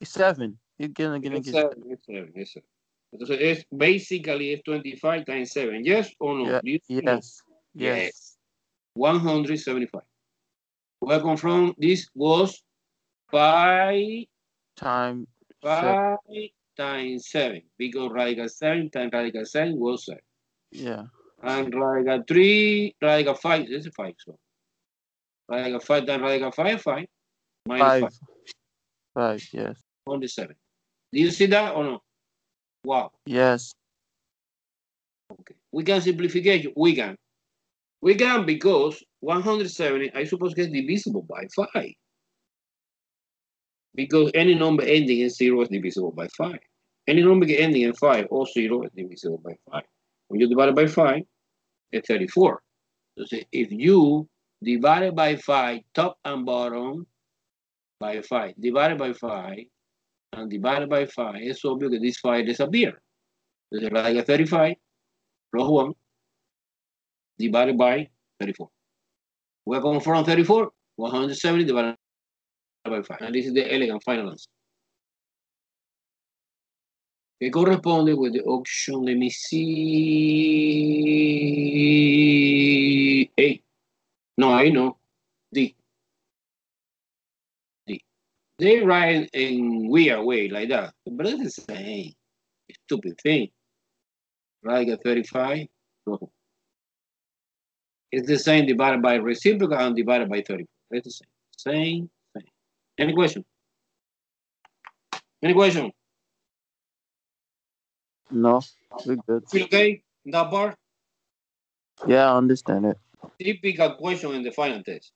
7. You're gonna get 7. Yes, sir. Entonces es basically es 25 times 7. Yes or no? Yeah. Do you know? Yes. Yes. Yes. 175. Welcome from this was 5 Time 5 times 7 because radical 7 times radical 7 was 7. Yeah. And radical 3, radical 5, this is 5. So radical 5 times radical 5, 5 minus 5. 5, yes. Only 7. Do you see that or no? Wow. Yes. Okay. We can simplification. We can. We can because 170, I suppose, gets divisible by 5. Because any number ending in 0 is divisible by 5. Any number ending in 5 or 0 is divisible by 5. When you divide it by 5, it's 34. So if you divide it by 5, top and bottom, by 5, divided by 5, and divided by 5, it's obvious that this 5 disappears. So it's like 35 plus 1 divided by 34. We're going from 34, 170 divided by 5. And this is the elegant final answer. Que corresponde with the option, let me see, A. No, I know, D. D. They write in weird way like that, but it's the same stupid thing. Like a 35, no. It's the same divided by reciprocal and divided by 34. It's the same. Same. Any question? Any question? No, we're good. Feel okay? That part? Yeah, I understand it. Typical question in the final test.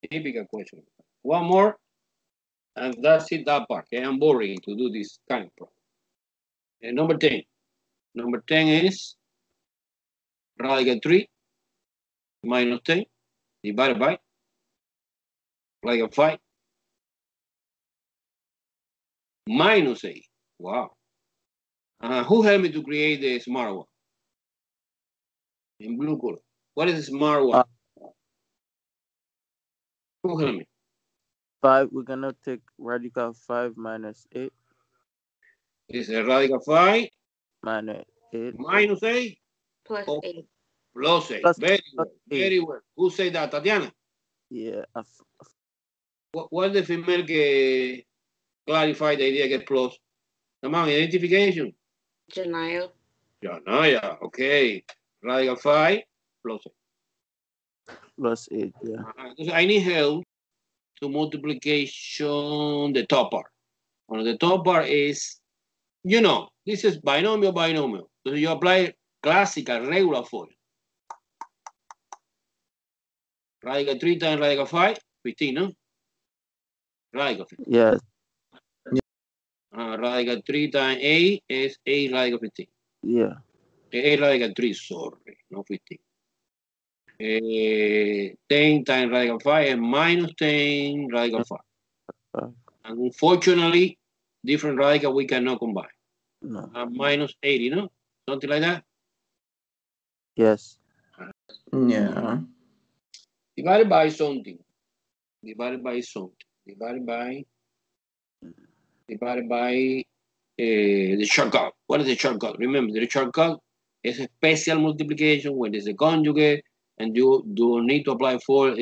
Typical question. One more, and that's it, that part. Okay? I'm boring to do this kind of problem. And number 10. Number 10 is radical 3 minus 10 divided by radical 5 minus 8. Wow. Who helped me to create the smart one? In blue color. What is the smart one? Who helped me? 5, we're gonna take radical 5 minus 8. It's a radical 5 minus 8. minus 8 Plus 8. plus 8. Plus Very plus well. 8. Very well. Who said that, Tatiana? Yeah. What's the female que clarify the idea que plus? Come on, identification. Janaya. Janaya, okay. Radical 5 plus 8. Plus 8, yeah. Entonces, I need help to multiplication the top part. Well, the top part is, you know, this is binomial. So you apply classical regular form. Radical 3 times radical 5, 15, no? Radical 15. Yes. Radical 3 times 8 is 8 radical 15. Yeah. 8 radical 3, sorry, no 15. 10 times radical 5 is minus 10 radical 5. And unfortunately, different radical we cannot combine. No. Minus 80, no? Something like that? Yes. Yeah. Divided by something. Divided by something. Divided by the shortcut. What is the shortcut? Remember, the shortcut is a special multiplication when there's a conjugate and you do need to apply for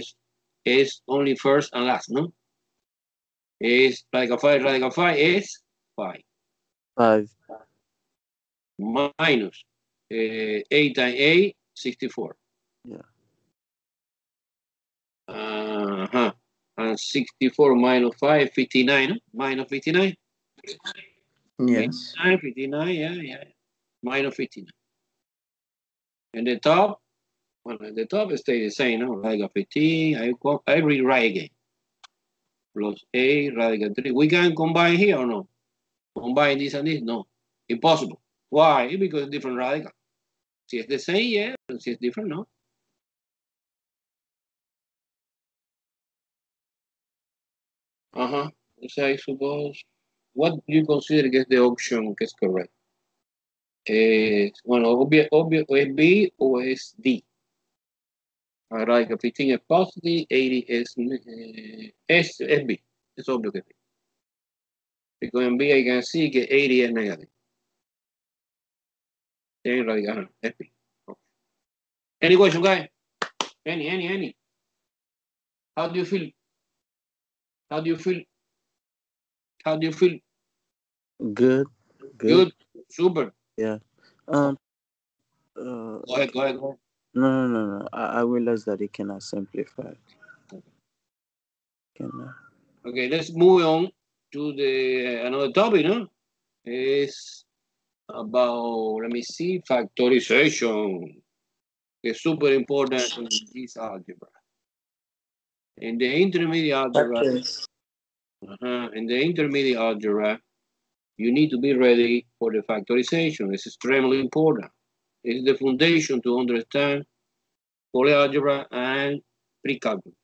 is only first and last, no? Is radical 5 is 5. 5. Minus 8 times 8, 64. Yeah. And 64 minus 5, 59, no? Minus 59? Yes. 59, yeah. Minus 59. And the top, well, the top stays the same, no? Radical 15, I rewrite again. Plus 8, radical 3. We can combine here or no? Combine this and this? No. Impossible. Why? Because it's different radical. Si it's the same, yeah. Si it's different, no. So I suppose, what do you consider is the option que es correct? Bueno, obvio, es B o es D. Radical 15 es positive, 80 es B. Es obvio que es B. Because in B I can see que 80 es negative. Then radical es B. Okay. Any question, guys? Any? How do you feel? How do you feel? How do you feel? Good. Good. Super. Yeah. Go ahead. No. I realized that it cannot simplify. Cannot. Okay, let's move on to the another topic, no? It's about, let me see, factorization. It's super important in this algebra. In the intermediate algebra, you need to be ready for the factorization. It's extremely important. It's the foundation to understand Foley algebra and pre-calculus.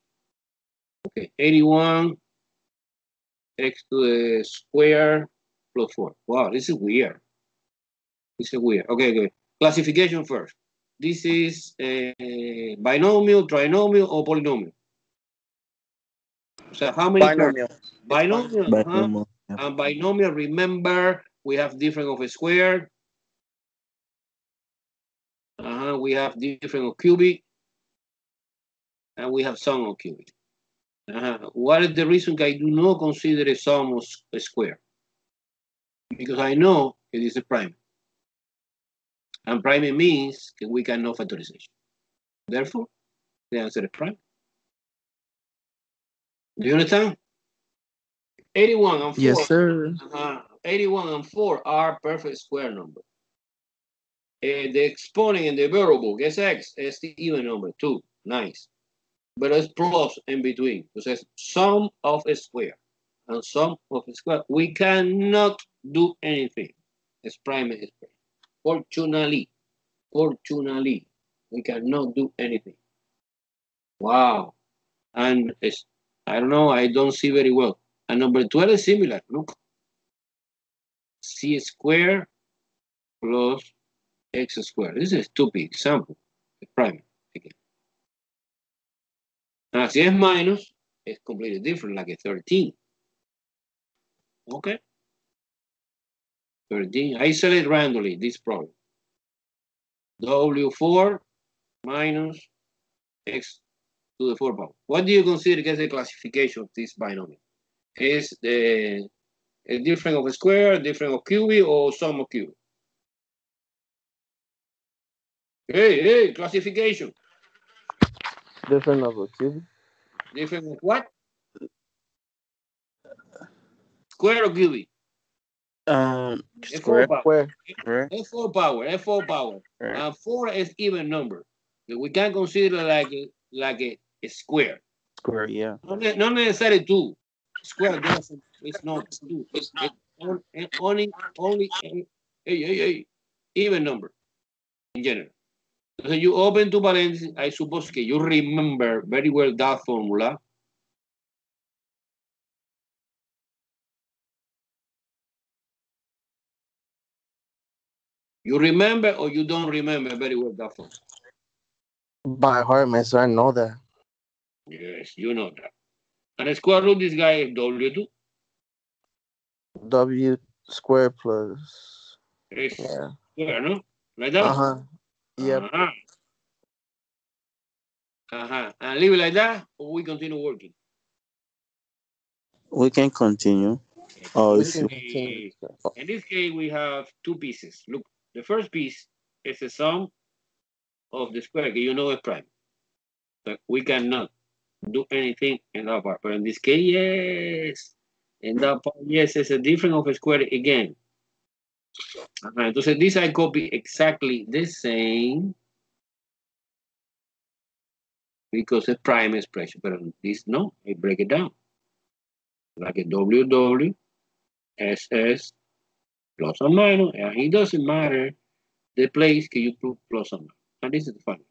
Okay, 81 x to the square plus 4. Wow, this is weird. Okay. Classification first. This is a binomial, trinomial, or polynomial. So how many Binomial. terms? Binomial. Binomial. And binomial, remember, we have different of a square. We have different of cubic. And we have sum of cubic. What is the reason I do not consider a sum of a square? Because I know it is a prime. And prime means that we can know factorization. Therefore, the answer is prime. Do you understand? 81 and 4. Yes, sir. 81 and 4 are perfect square numbers. The exponent in the variable, guess x, is the even number, 2. Nice. But it's plus in between. So it's sum of a square. And sum of a square, we cannot do anything. It's prime is prime. Fortunately, we cannot do anything. Wow. And it's, I don't know, I don't see very well. And number 12 is similar. Look. C squared plus x squared. This is a stupid example. The prime again. Now, si es minus, it's completely different, like a 13. Okay. 13. I select randomly this problem. W4 minus x to the 4 power. What do you consider as the classification of this binomial? Is the a different of a square, different of cubic, or sum of cubic? Hey, classification. Different of a cubic. Different of what? Square or cubic? Square. F4 power. Right. And 4 is even number. We can consider like a square. Square, yeah. Not necessarily 2. Square doesn't. It's not 2. It's only even number in general. So you open to parentheses. I suppose que you remember very well that formula. You remember or you don't remember very well that formula? By heart, master, I know that. Yes, you know that. And the square root, this guy is W2. W square plus. It's Yeah. square, no? Like that? Yep. And leave it like that, or we continue working? We can continue. In this case, we have 2 pieces. Look, the first piece is the sum of the square. You know it's prime. But we cannot do anything in that part. But in this case, yes. In that part, yes, it's a difference of a square again. Entonces, this I copy exactly the same because it's prime expression. But this, no, I break it down. Like a WW, SS, plus or minus, and it doesn't matter the place que you put plus or minus. And this is the final.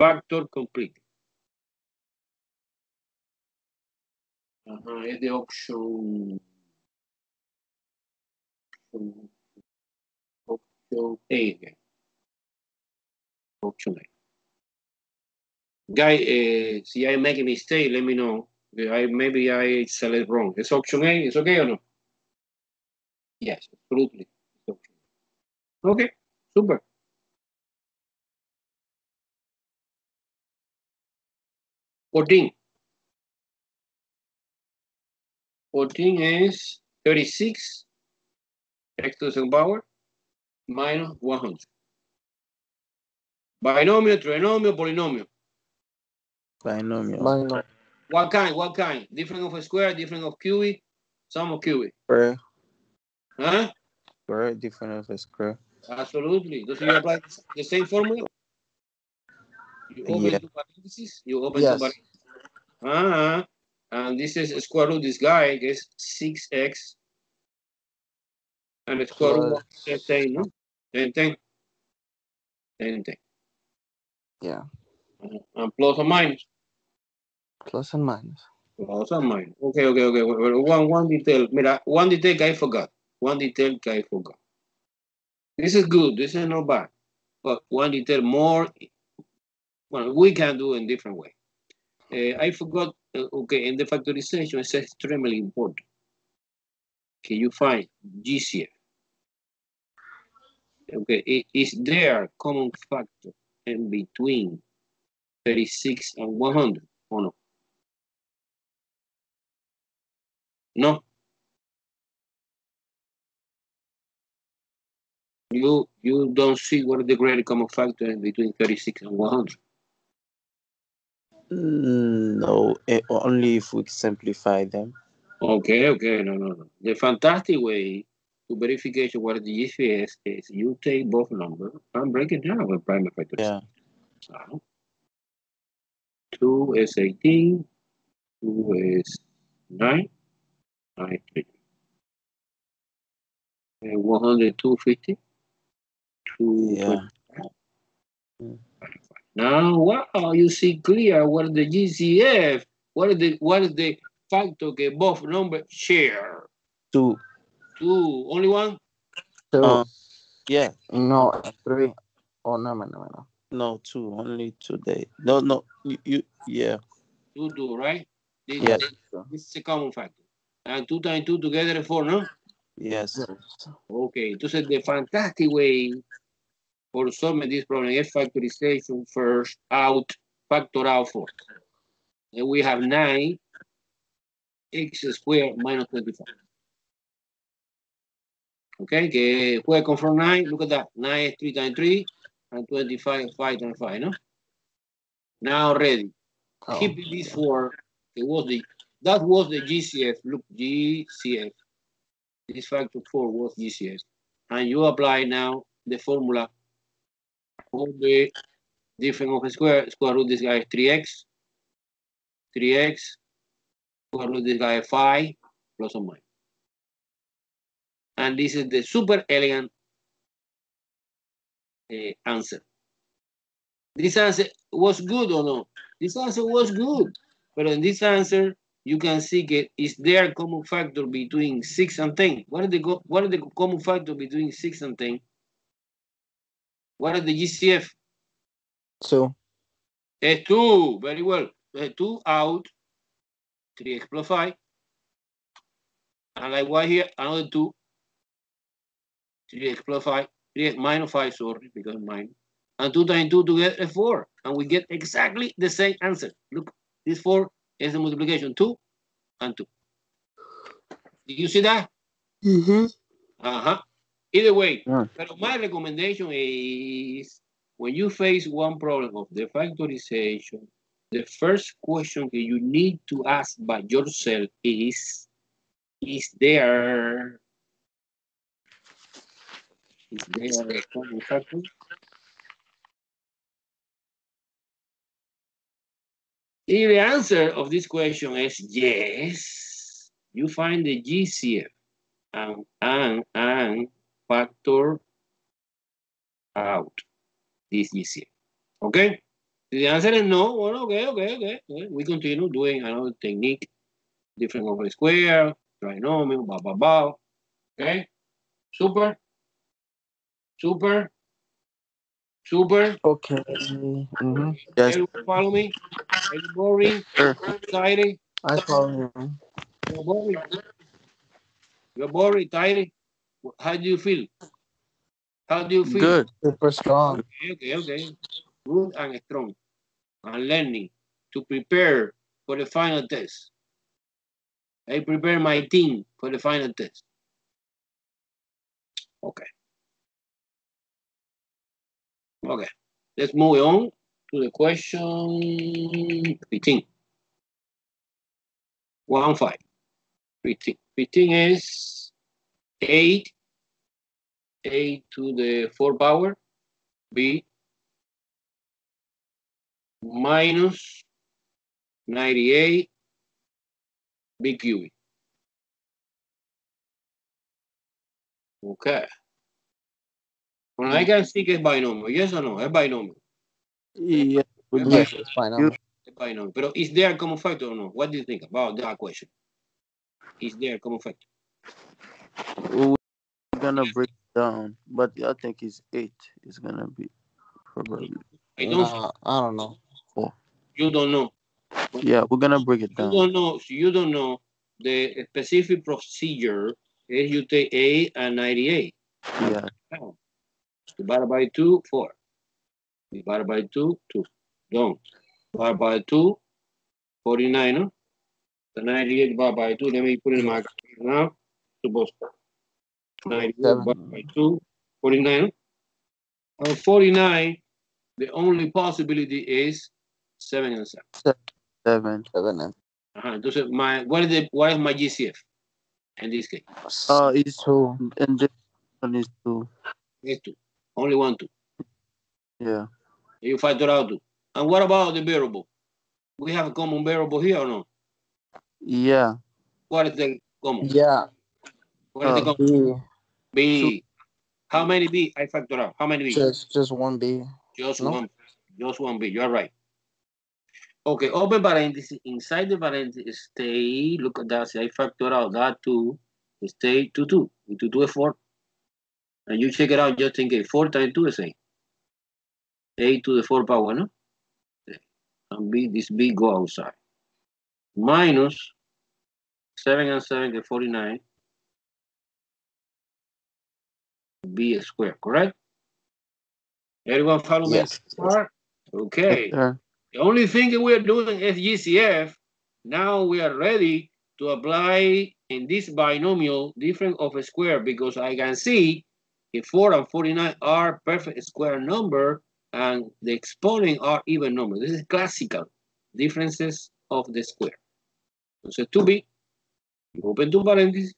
Factor complete. Es the option A again. Option A. Guy, si I make a mistake, let me know. Maybe I select wrong. It's option A. It's okay or no? Yes, absolutely. Okay, super. 14 is 36 x to the second power minus 100. Binomial, trinomial, polynomial. Binomial. What kind? What kind? Different of a square, different of cubic, sum of cubic. Square. Huh? Square, different of a square. Absolutely. Does you apply the same formula? You open Yeah. two parentheses. You open two parentheses. And this is square root. This guy is 6x. And the square root of 10, no? 10, 10. 10, 10. Yeah. And plus or minus. Plus and minus. Plus or minus. Okay. One detail. Mira, one detail I forgot. This is good. This is not bad. But one detail more. Well, we can do in different way. I forgot. Okay, in the factorization, it's extremely important. Can you find GCF? Okay, is there common factor in between 36 and 100 or no? No. You don't see what is the greatest common factor in between 36 and 100. No, only if we simplify them. Okay, no. The fantastic way to verification what the GCF is you take both numbers and break it down with prime factor. Yeah. 2 is 18, 2 is 9, 9, 3. And 100, 250, 225. Yeah. Now, wow, you see clear what the GCF, what is the factor that both numbers share? 2. Only one? 2. Yeah. No, 3. Oh, no. No, 2. Only 2 days. No. You yeah. 2, right? Yes. This is a common factor. And 2 times 2 together is 4, no? Yes. Okay, entonces the fantastic way for solving this problem is factorization first out, factor out 4. And we have 9 x squared minus 25. Okay, que puede con 9, look at that. 9 is 3 times 3, and 25 is 5 times 5, no? Now ready. Keep this 4. That was the GCF. Look, GCF. This factor 4 was GCF. And you apply now the formula for the difference of a square. Square root this guy is 3x. 3x. Square root this guy is 5 plus or minus. And this is the super elegant answer. This answer was good or no? This answer was good. But in this answer, you can see that is there a common factor between 6 and 10? What is the common factor between 6 and 10? What is the GCF? 2. It's 2. Very well. 2 out. 3x plus 5. And like what here? Another 2. 3x plus 5. 3x minus 5, sorry, because minus. And 2 times 2 together is 4. And we get exactly the same answer. Look, this 4 is the multiplication. 2 and 2. Did you see that? Mm-hmm. Either way, but my recommendation is when you face one problem of the factorization, the first question that you need to ask by yourself is there a common factor? If the answer of this question is yes, you find the GCF and factor out this GCF. Okay? If the answer is no, well, okay. We continue doing another technique, different over square, trinomial, blah. Okay? Super. Okay. Yes. Everyone follow me? Are you boring? Excited? I follow you. You're boring? You're boring, tired? How do you feel? Good. Super strong. Okay. Good and strong. And learning to prepare for the final test. I prepare my team for the final test. Okay. Okay. Let's move on to the question 15. 15. 15. 15 is 8 to the 4 power b minus 98 b cubic. Okay. Bueno, I can see que es binomial. Yes or no? Es binomial. Yeah. Es Yes, binomial. it's fine. Es binomial. Pero is there common factor or no? What do you think about that question? Is there common factor? We're gonna break it down, but I think it's 8. It's gonna be probably I don't. I don't know. 4. You don't know. Yeah, we're gonna break it You down. don't know. So you don't know the specific procedure. Is you take 8 and 98. Yeah. Divided by 2, 4. Divided by 2, 2. Don't. Divided by 2, 49. No? The 98 divided by 2. Let me put it in my calculator now. Suppose 98 divided by 2, 49. No? 49, the only possibility is 7 and 7. 7. Entonces, what is my GCF in this case? It's 2. and this one is 2. It's 2. Only 1, 2. Yeah. You factor out 2. And what about the variable? We have a common variable here or no? Yeah. What is the common? Yeah. What is the common? B. B. How many B I factor out? How many B? Just one B. Just No? one. Just one B. You're right. Okay, open parenthesis. Inside the parenthesis, stay. Look at that. See, I factor out that 2. Stay 2, 2. 2, 2 is 4. And you check it out just in case. 4 times 2 is 8. 8 to the 4 power, no? And B, this B go outside. Minus 7 and 7 get 49. B squared, correct? Everyone follow me? Yes. Okay. Yes, The only thing that we're doing is GCF. Now we are ready to apply in this binomial difference of a square because I can see if 4 and 49 are perfect square number and the exponent are even number. This is classical differences of the square. Entonces, to be, you open two parentheses.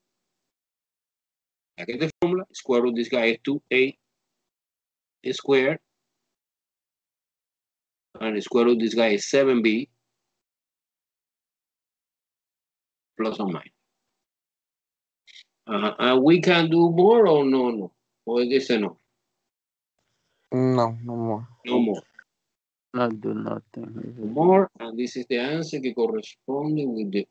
Aquí the formula, square root this guy is 2a squared. And the square root this guy is 7b plus or minus. And we can do more or no? Or is this enough? No, no more. No more. not do nothing. More, and this is the answer que corresponde with the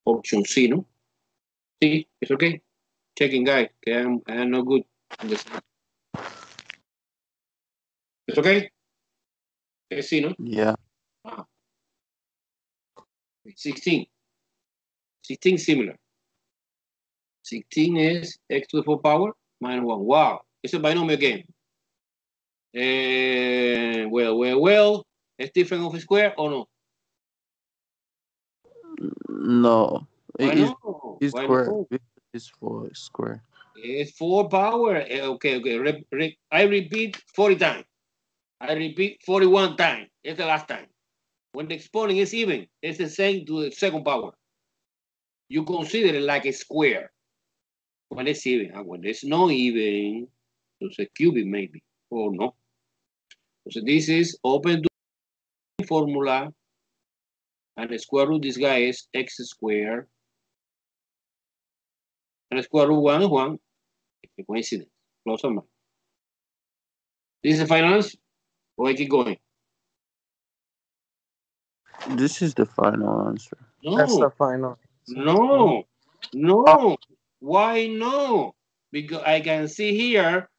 option C, no? Sí, it's okay. Checking, guys, que I am not good. It's okay? It's C, no? Yeah. 16. 16 similar. 16 is x to the 4 power minus 1. Wow, it's a binomial game. Well. It's different of a square or no? No. Why It's no? it's Why square. no? It's for square. It's 4 power. Okay. I repeat 40 times. I repeat 41 times. It's the last time. When the exponent is even, it's the same to the second power. You consider it like a square. When it's even. And when it's not even, it's a cubic maybe. Or no. So this is open to formula. And the square root this guy is x squared. And the square root 1 is 1. It's a coincidence. Plus or minus. This is the final answer. Or I keep going. This is the final answer. No. That's the final. No. Why no? Because I can see here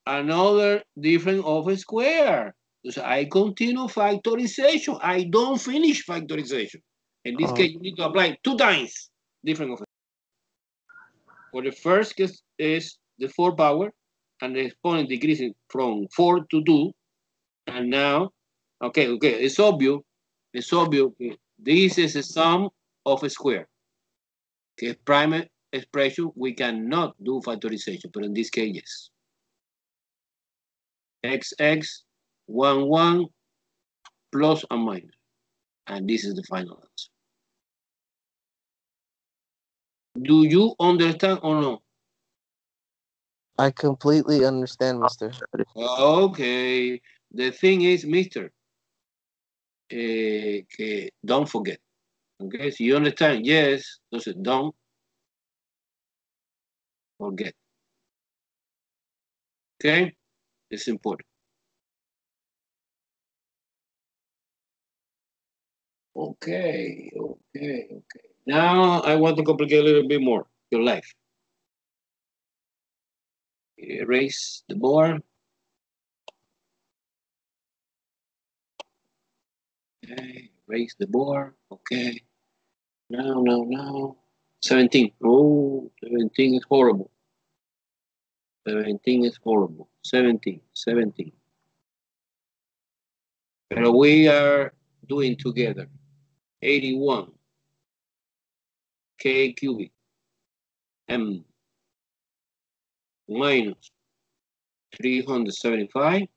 another difference of a square. So I continue factorization. I don't finish factorization. In this case, you need to apply 2 times difference of a square. For the first case is the 4 power, and the exponent decreasing from 4 to 2. And now, okay, it's obvious. This is a sum of a square. Que prime expression, we cannot do factorization, but in this case, yes. XX, 1, 1, plus and minus. And this is the final answer. Do you understand or no? I completely understand, mister. Okay. The thing is, mister, don't forget. Okay, so you understand? Yes. Entonces, don't forget. Okay? It's important. Okay. Now I want to complicate a little bit more your life. Erase the board. Okay, erase the board. Okay. Now. 17. Oh, 17 is horrible. 17 is horrible. 17. But we are doing together. 81. K cubic. M minus 375.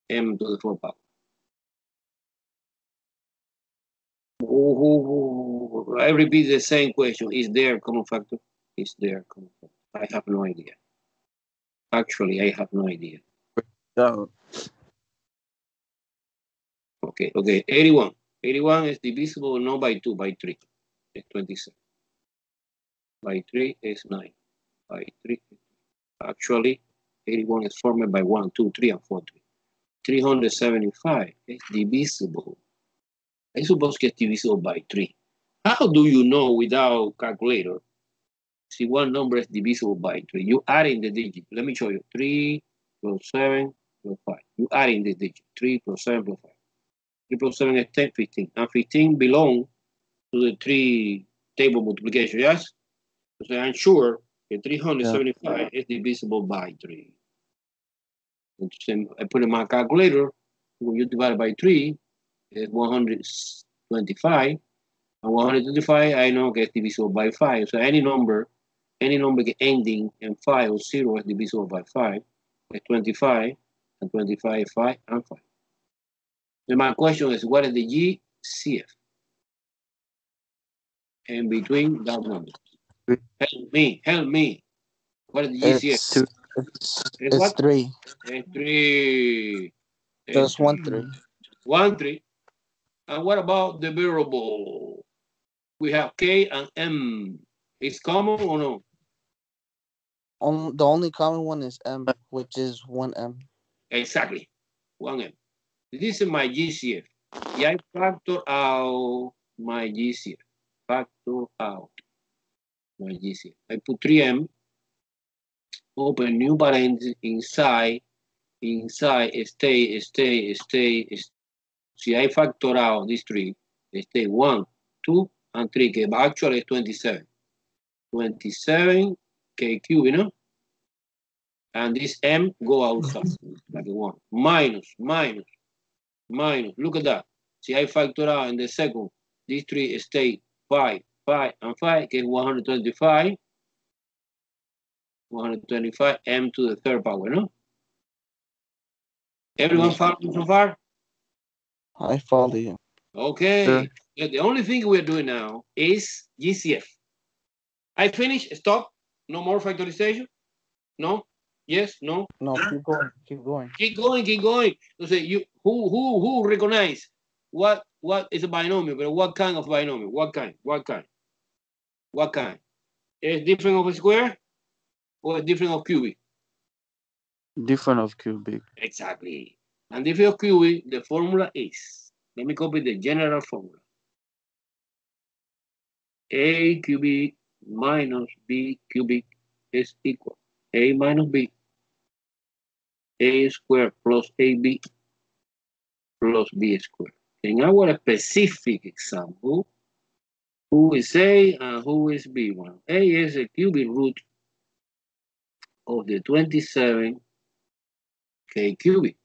M to the 4th power. I repeat the same question. Is there common factor? Is there common factor? I have no idea. Actually, I have no idea. So, Okay. 81. 81 is divisible not by 2, by 3. It's 27. By 3 is 9. By 3. Actually, 81 is formed by 1, 2, 3, and 4, 3. 375 is divisible. I suppose it's divisible by 3. How do you know without calculator see one number is divisible by 3? You add in the digit. Let me show you. 3 plus 7 plus 5. You add in the digit. 3 plus 7 plus 5. 3 plus 7 is 10, 15. And 15 belongs to the 3 table multiplication, yes? So I'm sure that 375 is divisible by 3. I put in my calculator. When you divide it by 3, it's 125. And 125, I know gets divisible by 5. So any number ending in 5 or 0 is divisible by 5. It's 25, and 25, 5, and 5. And my question is, what is the GCF? In between that number. Help me. What is the GCF? It's 3. It's 3. Just 1 3. 1, 3. And what about the variable? We have K and M. Is common or no? The only common one is M, which is 1M. Exactly. 1M. This is my GCF. I factor out my GCF. Factor out my GCF. I put 3M. Open new parenthesis inside, stay. See, I factor out these 3. They stay 1, 2, and 3. Okay, but actually it's 27. 27 K cube, you know? And this M go outside, like a 1. Minus. Look at that. See, I factor out in the second. These 3 stay 5, and 5, get 125. 125 M to the 3rd power, no? Everyone following so far? I follow you. Okay. The only thing we're doing now is GCF. I finish, stop. No more factorization? No? Yes? No? No, keep going. Keep going. So say who recognize what is a binomial, but what kind of binomial? What kind? Is different of a square or different of cubic? different of cubic. Exactly. And different of cubic, the formula is, let me copy the general formula. A cubic minus B cubic is equal A minus B. A squared plus AB plus B squared. In our specific example, who is A and who is B? Well, A is a cubic root of the 27 K cubic.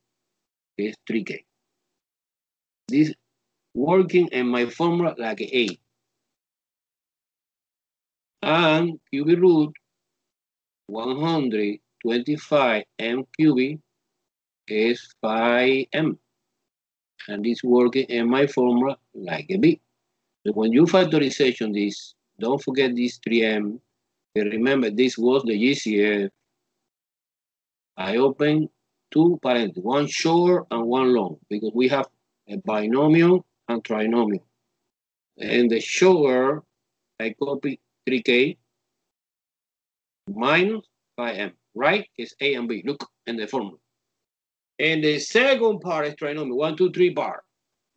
It's 3K. This working in my formula like 8. And cubic root 125 m cubic is 5m. And it's working in my formula like a B. So when you factorization this, don't forget this 3m. And remember, this was the GCF. I open two parentheses, one short and one long, because we have a binomial and trinomial. And the short, I copy 3k minus 5m, right? It's A and B. Look in the formula. And the second part is trinomial, 1, 2, 3 part.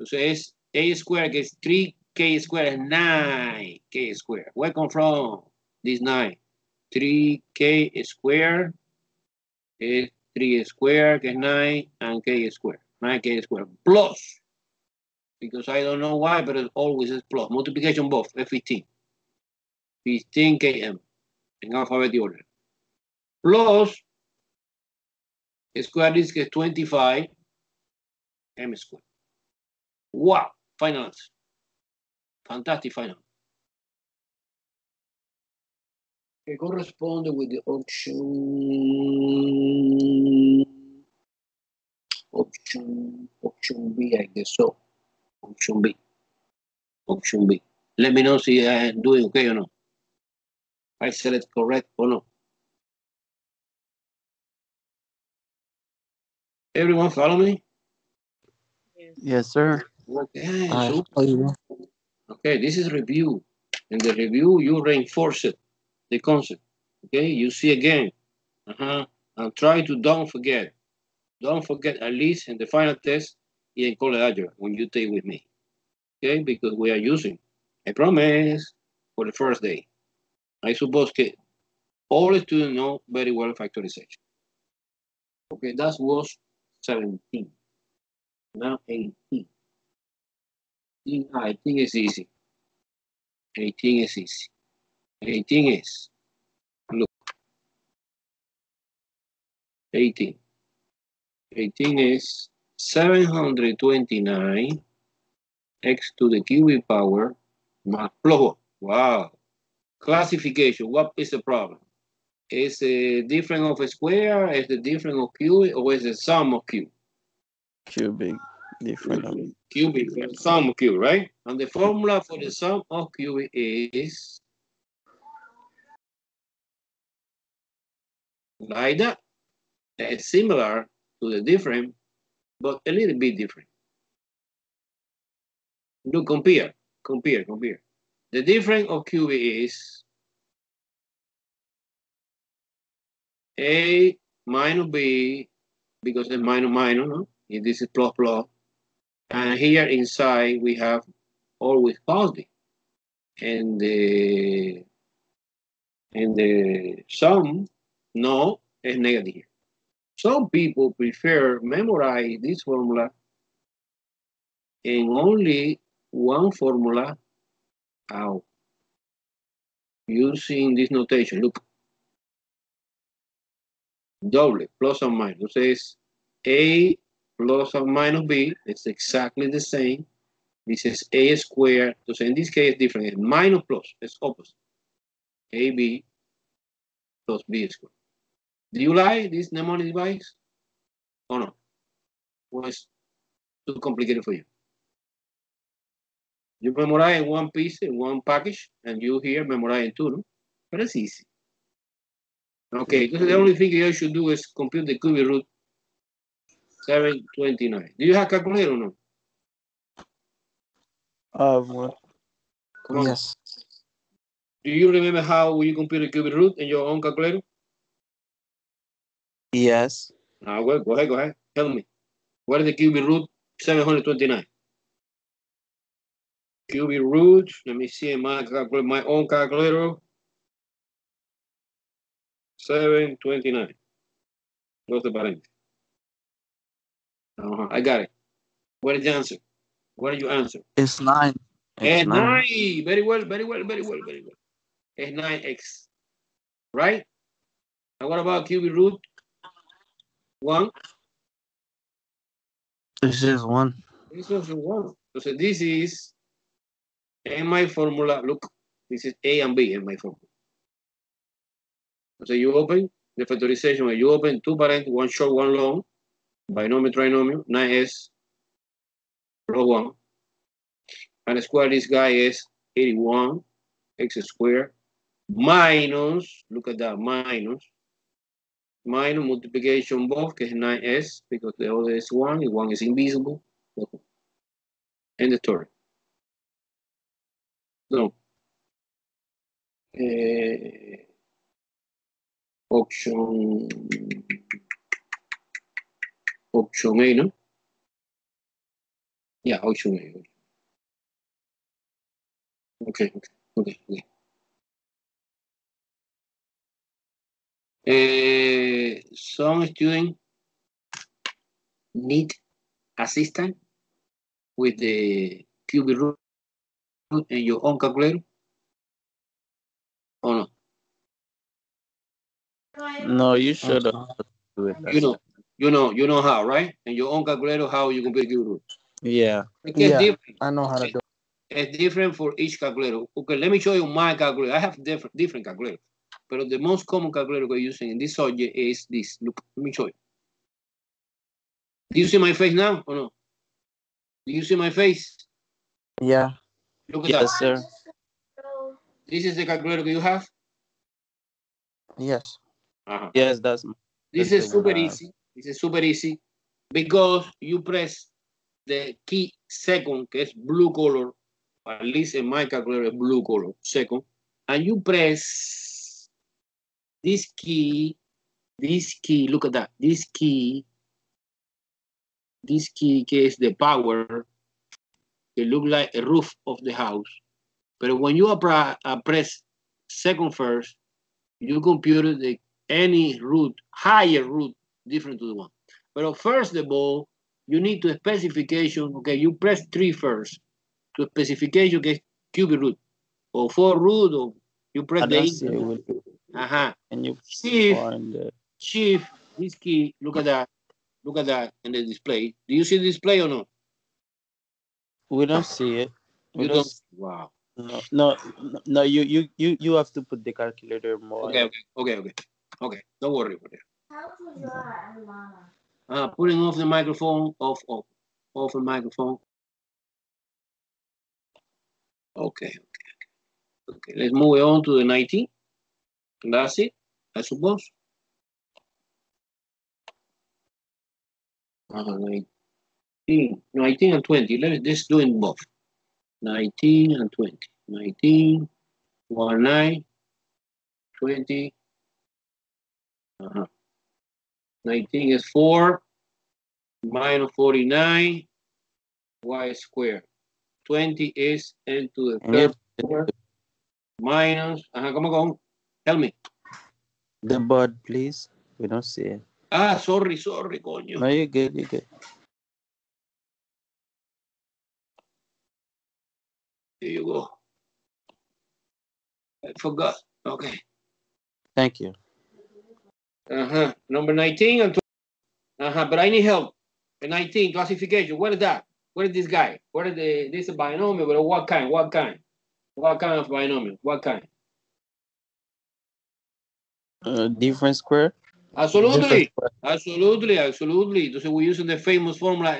So it's a squared gets 3k squared is 9k squared. Where come from this 9? 3k squared is 3 squared is 9 and k squared. 9k squared plus, because I don't know why, but it always is plus. Multiplication both, 15. 15km in alphabetic order. Plus, square is 25 m squared. Wow, final answer. Fantastic final. Que corresponde with the option B, I guess so. Option B. Option B. Let me know si I'm doing okay or not. I select correct or not. Everyone follow me? Yes, sir. Okay, I so follow you. okay, this is review. In the review, you reinforce it, the concept. Okay, you see again. And try to don't forget. Don't forget at least in the final test in college when you take with me. Okay, because we are using. I promise for the first day. I suppose that all students know very well factorization. Okay, that was 17. Now 18. I think it's easy. 18 is easy. 18 is, look, 18. 18 is 729 x to the cubic power plus plus. Wow. Classification, what is the problem? Is it difference of a square, is the difference of cubic, or is the sum of cube? Cubic. Different. Cubic, sum of cube, right? And the formula for the sum of cubic is like that. It's similar to the different, but a little bit different. Look, compare. The difference of cubic is A minus B, because it's minus minus, no? If this is plus plus. And here inside we have always positive. And the sum, no, is negative. Some people prefer memorize this formula and only one formula out using this notation. Look, double, plus or minus. So it's A plus or minus B. It's exactly the same. This is A squared. So in this case, it's different. It's minus plus. It's opposite. AB plus B squared. Do you like this mnemonic device or no? Was too complicated for you? You memorize in one piece, in one package, and you here memorize in two, no? But it's easy. Okay, because the only thing you should do is compute the cubic root 729. Do you have calculator or no? One. Come on. Yes. Do you remember how you compute the cubic root in your own calculator? Yes. Well, go ahead. Tell me. What is the cubic root 729? Cubic root, let me see in my own calculator. 729. Close the parenthesis. I got it. What is the answer? What did you answer? It's 9. It's 9. Very well. It's 9x. Right? And what about cubic root 1? It's just 1. It's also 1. Entonces, this is, in my formula, look, this is A and B in my formula. Entonces, you open the factorization, and you open two parent, one short, one long, binomial, trinomial, 9s plus 1. And square this guy is 81 x squared minus, look at that, minus multiplication both, que es 9s, because the other is 1, and 1 is invisible. And the story. No. Option A, no? Yeah, option A. Okay. Some students need assistance with the cubic root in your own calculator, or no? No, you should have do it. You know how, right? In your own calculator, how you compute cubic root. Yeah. Yeah, Different. I know how to do it. It's different for each calculator. Okay, let me show you my calculator. I have different calculators. But the most common calculator we're using in this subject is this. Look, let me show you. Do you see my face now or no? Do you see my face? Yeah. Look at Yes, that. sir. This is the calculator you have? Yes. Yes, that's This is super easy. This is super easy because you press the key second, que es blue color, at least in my calculator, blue color, second, and you press this key, look at that, this key, que is the power, it looks like a roof of the house. But when you press second first, you compute any root, higher root, different to the one. But first of all, you need to specification, okay, you press 3 first, to specification, que es cubic root, or 4 root, or you press I don't see it with you. And you shift, this key, look at that in the display. Do you see the display or no? We don't see it. You don't. Wow. No. You have to put the calculator more. Okay. Don't worry about it. Putting off the microphone. Off the microphone. Okay. Let's move on to the 19. That's it, I suppose. 19 and 20. Let's do it both. 19 and 20. 19, 19, 20. 19 is 4 minus 49 y squared. 20 is n to the third power minus, come on, tell me. The board, please. We don't see it. Sorry, coño. No, you're good. Here you go. I forgot. Okay. Thank you. Number 19 and 20. But I need help. The 19 classification. What is that? What is this guy? What is this is binomial? But what kind? What kind of binomial? What kind? Different square. Absolutely. Entonces we're using the famous formula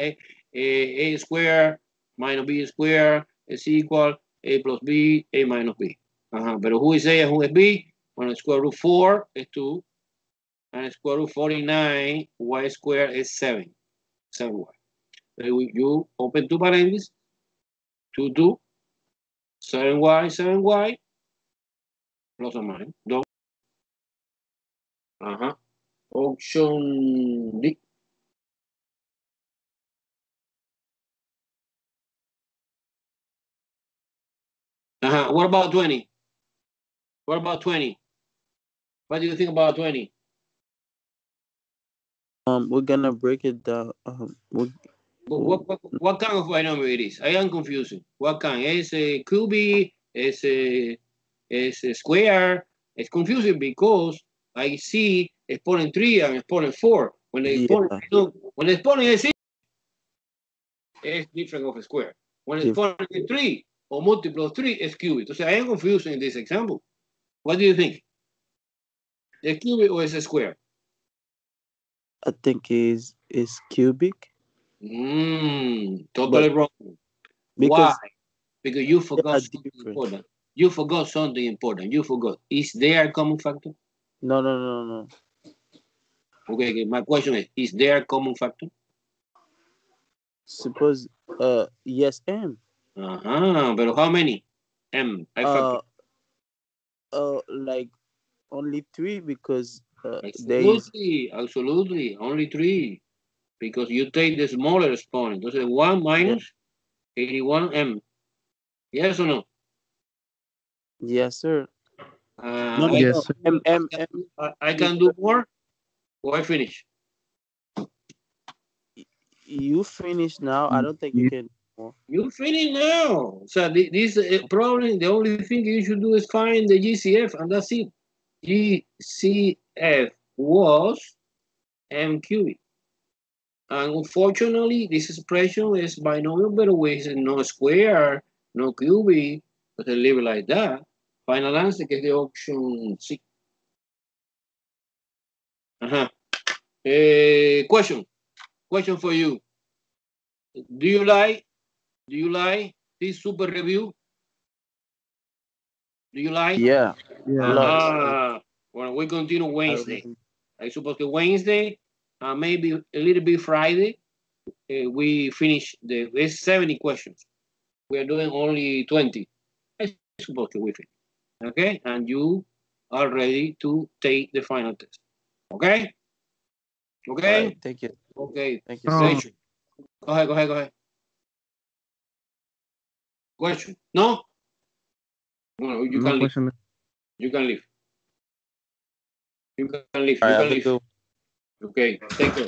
a squared minus b squared is equal a plus b, a minus b. But who is a and who is b? Well, square root 4 is 2. And square root 49 y squared is 7. 7y. You open two parentheses. 2, 7y, plus or minus. Don't. Option D. What about 20? What about 20? What do you think about 20? We're gonna break it down. What kind of binomial it is? I am confusing. What kind? Is a cubic? Is a square? It's confusing because I see exponent 3 and exponent 4. When the exponent is different of a square. When it's exponent is 3 or multiple of 3 is cubic. Entonces, I am confused in this example. What do you think? Is cubic or is a square? I think is cubic. Totally wrong. Because Why? Because you they forgot are something different. important. You forgot something important. You forgot. Is there a common factor? No. Okay, my question is there a common factor? Suppose yes, M. But how many? M. I factor. Like only 3 because there is Absolutely. Only 3. Because you take the smaller exponent. Entonces 1 minus 81M. Yes or no? yes, sir. I, Yes, sir. I can do more or I finish? You finish now. I don't think you can do more. You finish now. So this problem, the only thing you should do is find the GCF and that's it. GCF was M cubic. And unfortunately, this expression is binomial, but always no square, no cubic, but they leave it like that. Final answer que es de option C. Question for you. Do you like this super review? Do you like? Yeah. Well, we continue Wednesday. I suppose the Wednesday, maybe a little bit Friday, we finish it's 70 questions. We are doing only 20. I suppose we finish. Okay, and you are ready to take the final test. Okay. Okay. Right, thank you. Okay. Thank you, sir. Go ahead. Question? No? No, you can leave. You can leave. You can leave. All right, have a good one. Okay, take care.